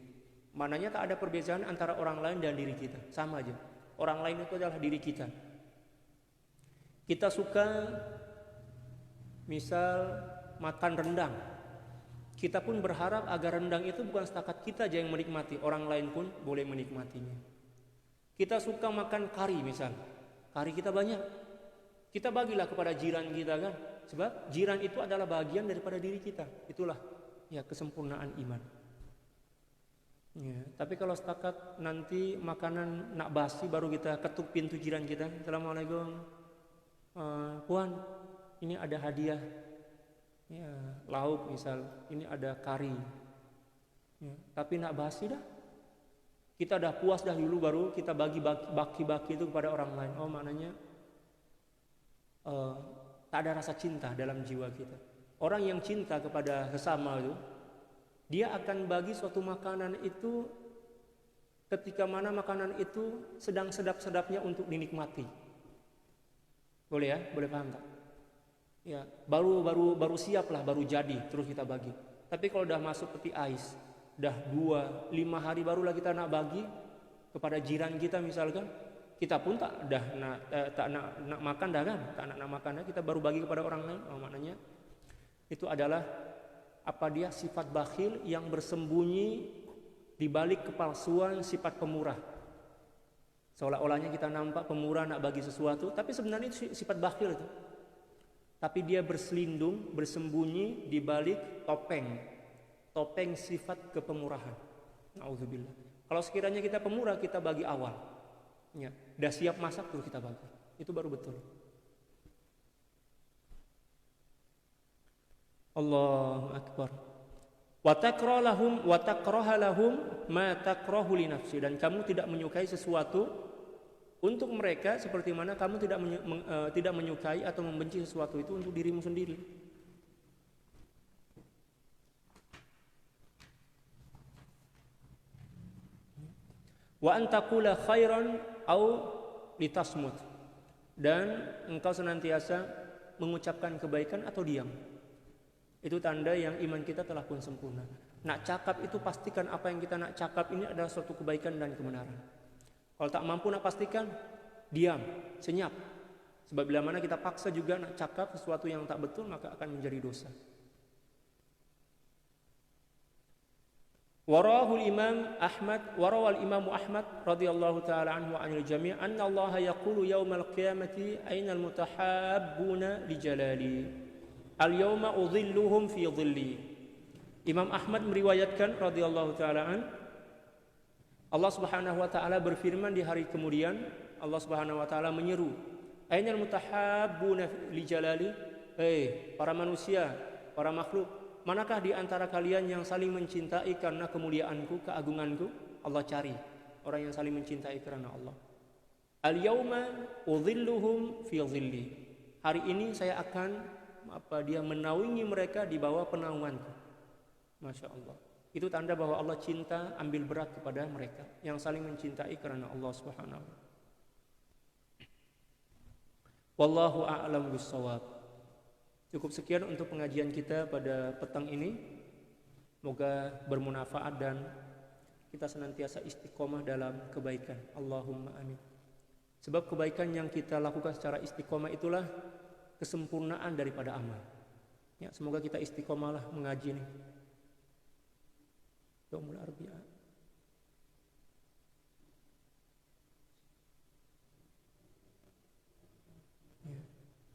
Maknanya tak ada perbedaan antara orang lain dan diri kita, sama aja. Orang lain itu adalah diri kita. Kita suka misal makan rendang, kita pun berharap agar rendang itu bukan setakat kita aja yang menikmati, orang lain pun boleh menikmatinya. Kita suka makan kari misal, kari kita banyak, kita bagilah kepada jiran kita kan, sebab jiran itu adalah bagian daripada diri kita. Itulah kesempurnaan iman. Tapi kalau setakat nanti makanan nak basi baru kita ketuk pintu jiran kita, assalamualaikum, puan, ini ada hadiah lauk misal, ini ada kari, tapi nak basi dah, kita dah puas dah dulu baru kita bagi-bagi itu kepada orang lain. Oh, maknanya tak ada rasa cinta dalam jiwa kita. Orang yang cinta kepada sesama itu, dia akan bagi suatu makanan itu ketika mana makanan itu sedang sedap-sedapnya untuk dinikmati. Boleh ya? Boleh paham tak? Ya, baru siap lah, baru jadi, terus kita bagi. Tapi kalau udah masuk peti ais, dah 2-5 hari barulah kita nak bagi kepada jiran kita misalkan, kita pun tak nak makan dah kan, tak nak makan dah, kita baru bagi kepada orang lain. Oh, maknanya itu adalah sifat bakhil yang bersembunyi di balik kepalsuan sifat pemurah. Seolah-olahnya kita nampak pemurah nak bagi sesuatu, tapi sebenarnya itu sifat bakhil itu. Tapi dia berselindung, bersembunyi di balik topeng sifat kepemurahan. Nauzubillah. Kalau sekiranya kita pemurah, kita bagi awal. Dah siap masak terus kita bagi. Itu baru betul. Allahu akbar. Wa takraha lahum ma takrahu li nafsi, dan kamu tidak menyukai sesuatu untuk mereka seperti mana kamu tidak menyukai atau membenci sesuatu itu untuk dirimu sendiri. Wa antaqula khairan au litasmut, dan engkau senantiasa mengucapkan kebaikan atau diam. Itu tanda yang iman kita telah pun sempurna. Nak cakap itu pastikan apa yang kita nak cakap ini adalah suatu kebaikan dan kebenaran. Kalau tak mampu nak pastikan, diam, senyap. Sebab bila mana kita paksa juga nak cakap sesuatu yang tak betul, maka akan menjadi dosa. Warawal Imam Ahmad radhiyallahu taala anhu wa anil jami' anna Allah yaqulu yaumal qiyamati ainal mutahabbuna li jalali al-yawma udhilluhum fi dhilli. Imam Ahmad meriwayatkan radhiyallahu taala an, Allah Subhanahu wa taala berfirman di hari kemudian, Allah Subhanahu wa taala menyeru, ainal mutahabbuna li jalali, para manusia, para makhluk, manakah di antara kalian yang saling mencintai karena kemuliaanku, keagunganku? Allah cari orang yang saling mencintai karena Allah. Al-yauma udhilluhum fi dhilli. Hari ini saya akan menaungi mereka di bawah penaunganku. Masya Allah. Itu tanda bahwa Allah cinta ambil berat kepada mereka yang saling mencintai karena Allah Subhanahu wa taala. Wallahu a'lam bissawab. Cukup sekian untuk pengajian kita pada petang ini. Semoga bermanfaat dan kita senantiasa istiqomah dalam kebaikan. Allahumma amin. Sebab kebaikan yang kita lakukan secara istiqomah itulah kesempurnaan daripada amal. Ya, semoga kita istiqomahlah mengaji ini. Yaumul Arbi'a. Ya.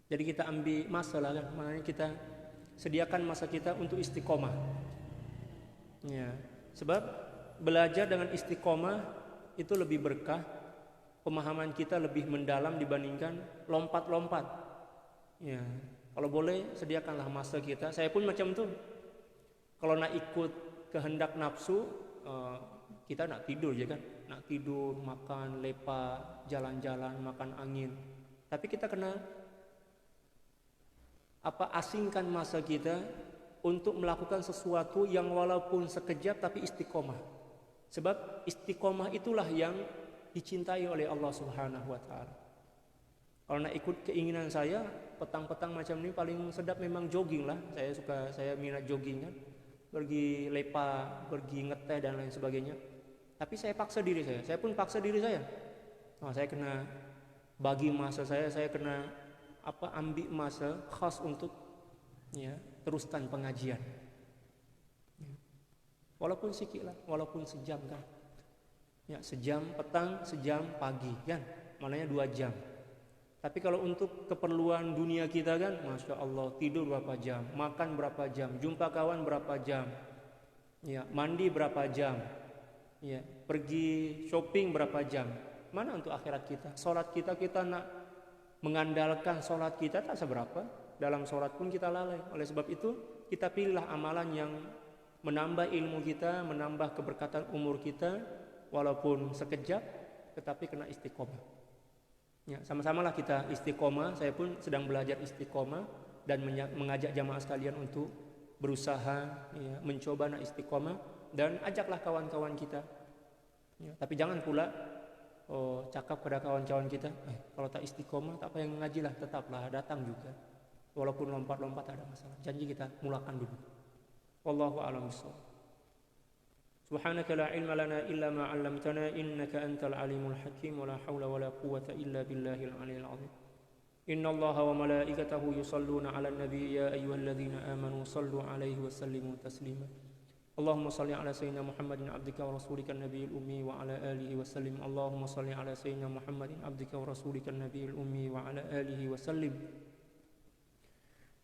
Jadi kita ambil masalah kan, maknanya kita sediakan masa kita untuk istiqomah. Ya, sebab belajar dengan istiqomah itu lebih berkah, pemahaman kita lebih mendalam dibandingkan lompat-lompat. Ya, kalau boleh sediakanlah masa kita. Saya pun macam itu. Kalau nak ikut kehendak nafsu, kita nak tidur je kan, nak tidur, makan, lepak, jalan-jalan, makan angin. Tapi kita kena asingkan masa kita untuk melakukan sesuatu yang walaupun sekejap tapi istiqomah. Sebab istiqomah itulah yang dicintai oleh Allah Subhanahu wa taala. Kalau nak ikut keinginan saya, petang-petang macam ini paling sedap memang jogging lah. Saya minat jogging kan. Pergi lepak, pergi ngeteh dan lain sebagainya. Tapi saya paksa diri saya pun paksa diri saya. Saya kena bagi masa saya kena ambil masa khas untuk teruskan pengajian. Walaupun sikit lah, walaupun sejam kan. Ya, sejam petang, sejam pagi kan. Maknanya 2 jam. Tapi kalau untuk keperluan dunia kita kan, Masya Allah, tidur berapa jam, makan berapa jam, jumpa kawan berapa jam, ya, mandi berapa jam, ya, pergi shopping berapa jam. Mana untuk akhirat kita? Sholat kita nak mengandalkan sholat kita tak seberapa. Dalam sholat pun kita lalai. Oleh sebab itu kita pilihlah amalan yang menambah ilmu kita, menambah keberkatan umur kita, walaupun sekejap, tetapi kena istiqomah. Ya, sama-samalah kita istiqomah. Saya pun sedang belajar istiqomah dan mengajak jamaah sekalian untuk berusaha, ya, mencoba nak istiqomah, dan ajaklah kawan-kawan kita. Ya, tapi jangan pula cakap kepada kawan-kawan kita, kalau tak istiqomah tak payah mengaji lah, tetaplah datang juga. Walaupun lompat-lompat ada masalah. Janji kita mulakan dulu. Wallahu a'lam bishawab. Subhanaka la ilma lana illa ma 'allamtana innaka antal alimul hakim wa la haula wa la quwwata illa billahil aliyil azim. Innallaha wa malaikatahu yusalluna 'alan nabiy ya ayyuhalladzina amanu sallu 'alaihi wa sallimu taslima. Allahumma salli ala sayyidina Muhammadin abdika wa rasulika nabiyil ummi wa ala alihi wa sallim. Allahumma salli ala sayyidina Muhammadin abdika wa rasulika nabiyil ummi wa ala alihi wa sallim.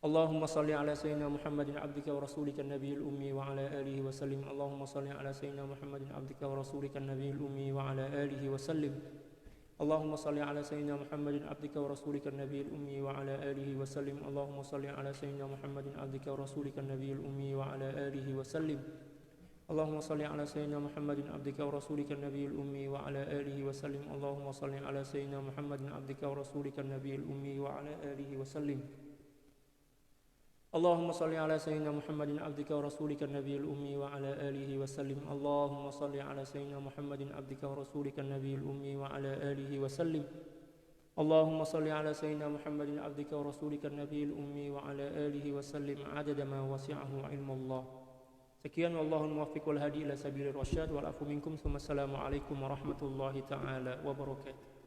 Allahumma salli ala sayyidina Muhammadin abdika wa rasulika nabiyil ummi wa ala alihi wa sallim. Allahumma salli ala sayyidina Muhammadin abdika wa rasulika nabiyil ummi wa ala alihi wa sallim. Allahumma salli ala sayyidina Muhammadin abdika wa rasulika nabiyil ummi wa ala alihi wa sallim. Allahumma salli ala sayyidina Muhammadin abdika wa rasulika nabiyil ummi wa ala alihi wa sallim. Allahumma salli ala sayyidina Muhammadin abdika wa rasulika nabiyil ummi wa ala alihi wa sallim. Allahumma salli ala sayyidina Muhammadin abdika wa rasulika nabiyil ummi wa ala alihi wa sallim. Allahumma salli ala sayyidina Muhammadin abdika wa rasulika nabiyil ummi wa ala alihi wa sallim. Allahumma salli ala sayyidina Muhammadin abdika wa rasulika nabiyil ummi wa ala alihi wa sallim. Allahumma salli ala sayyidina Muhammadin abdika wa rasulika nabiyil ummi wa ala alihi wa sallim adada ma wasi'ahu ilmullah. Sekian, wallahul muwaffiq wal hadi ila sabilir rasyad wal afu minkum. Assalamu alaikum warahmatullahi taala wabarakatuh.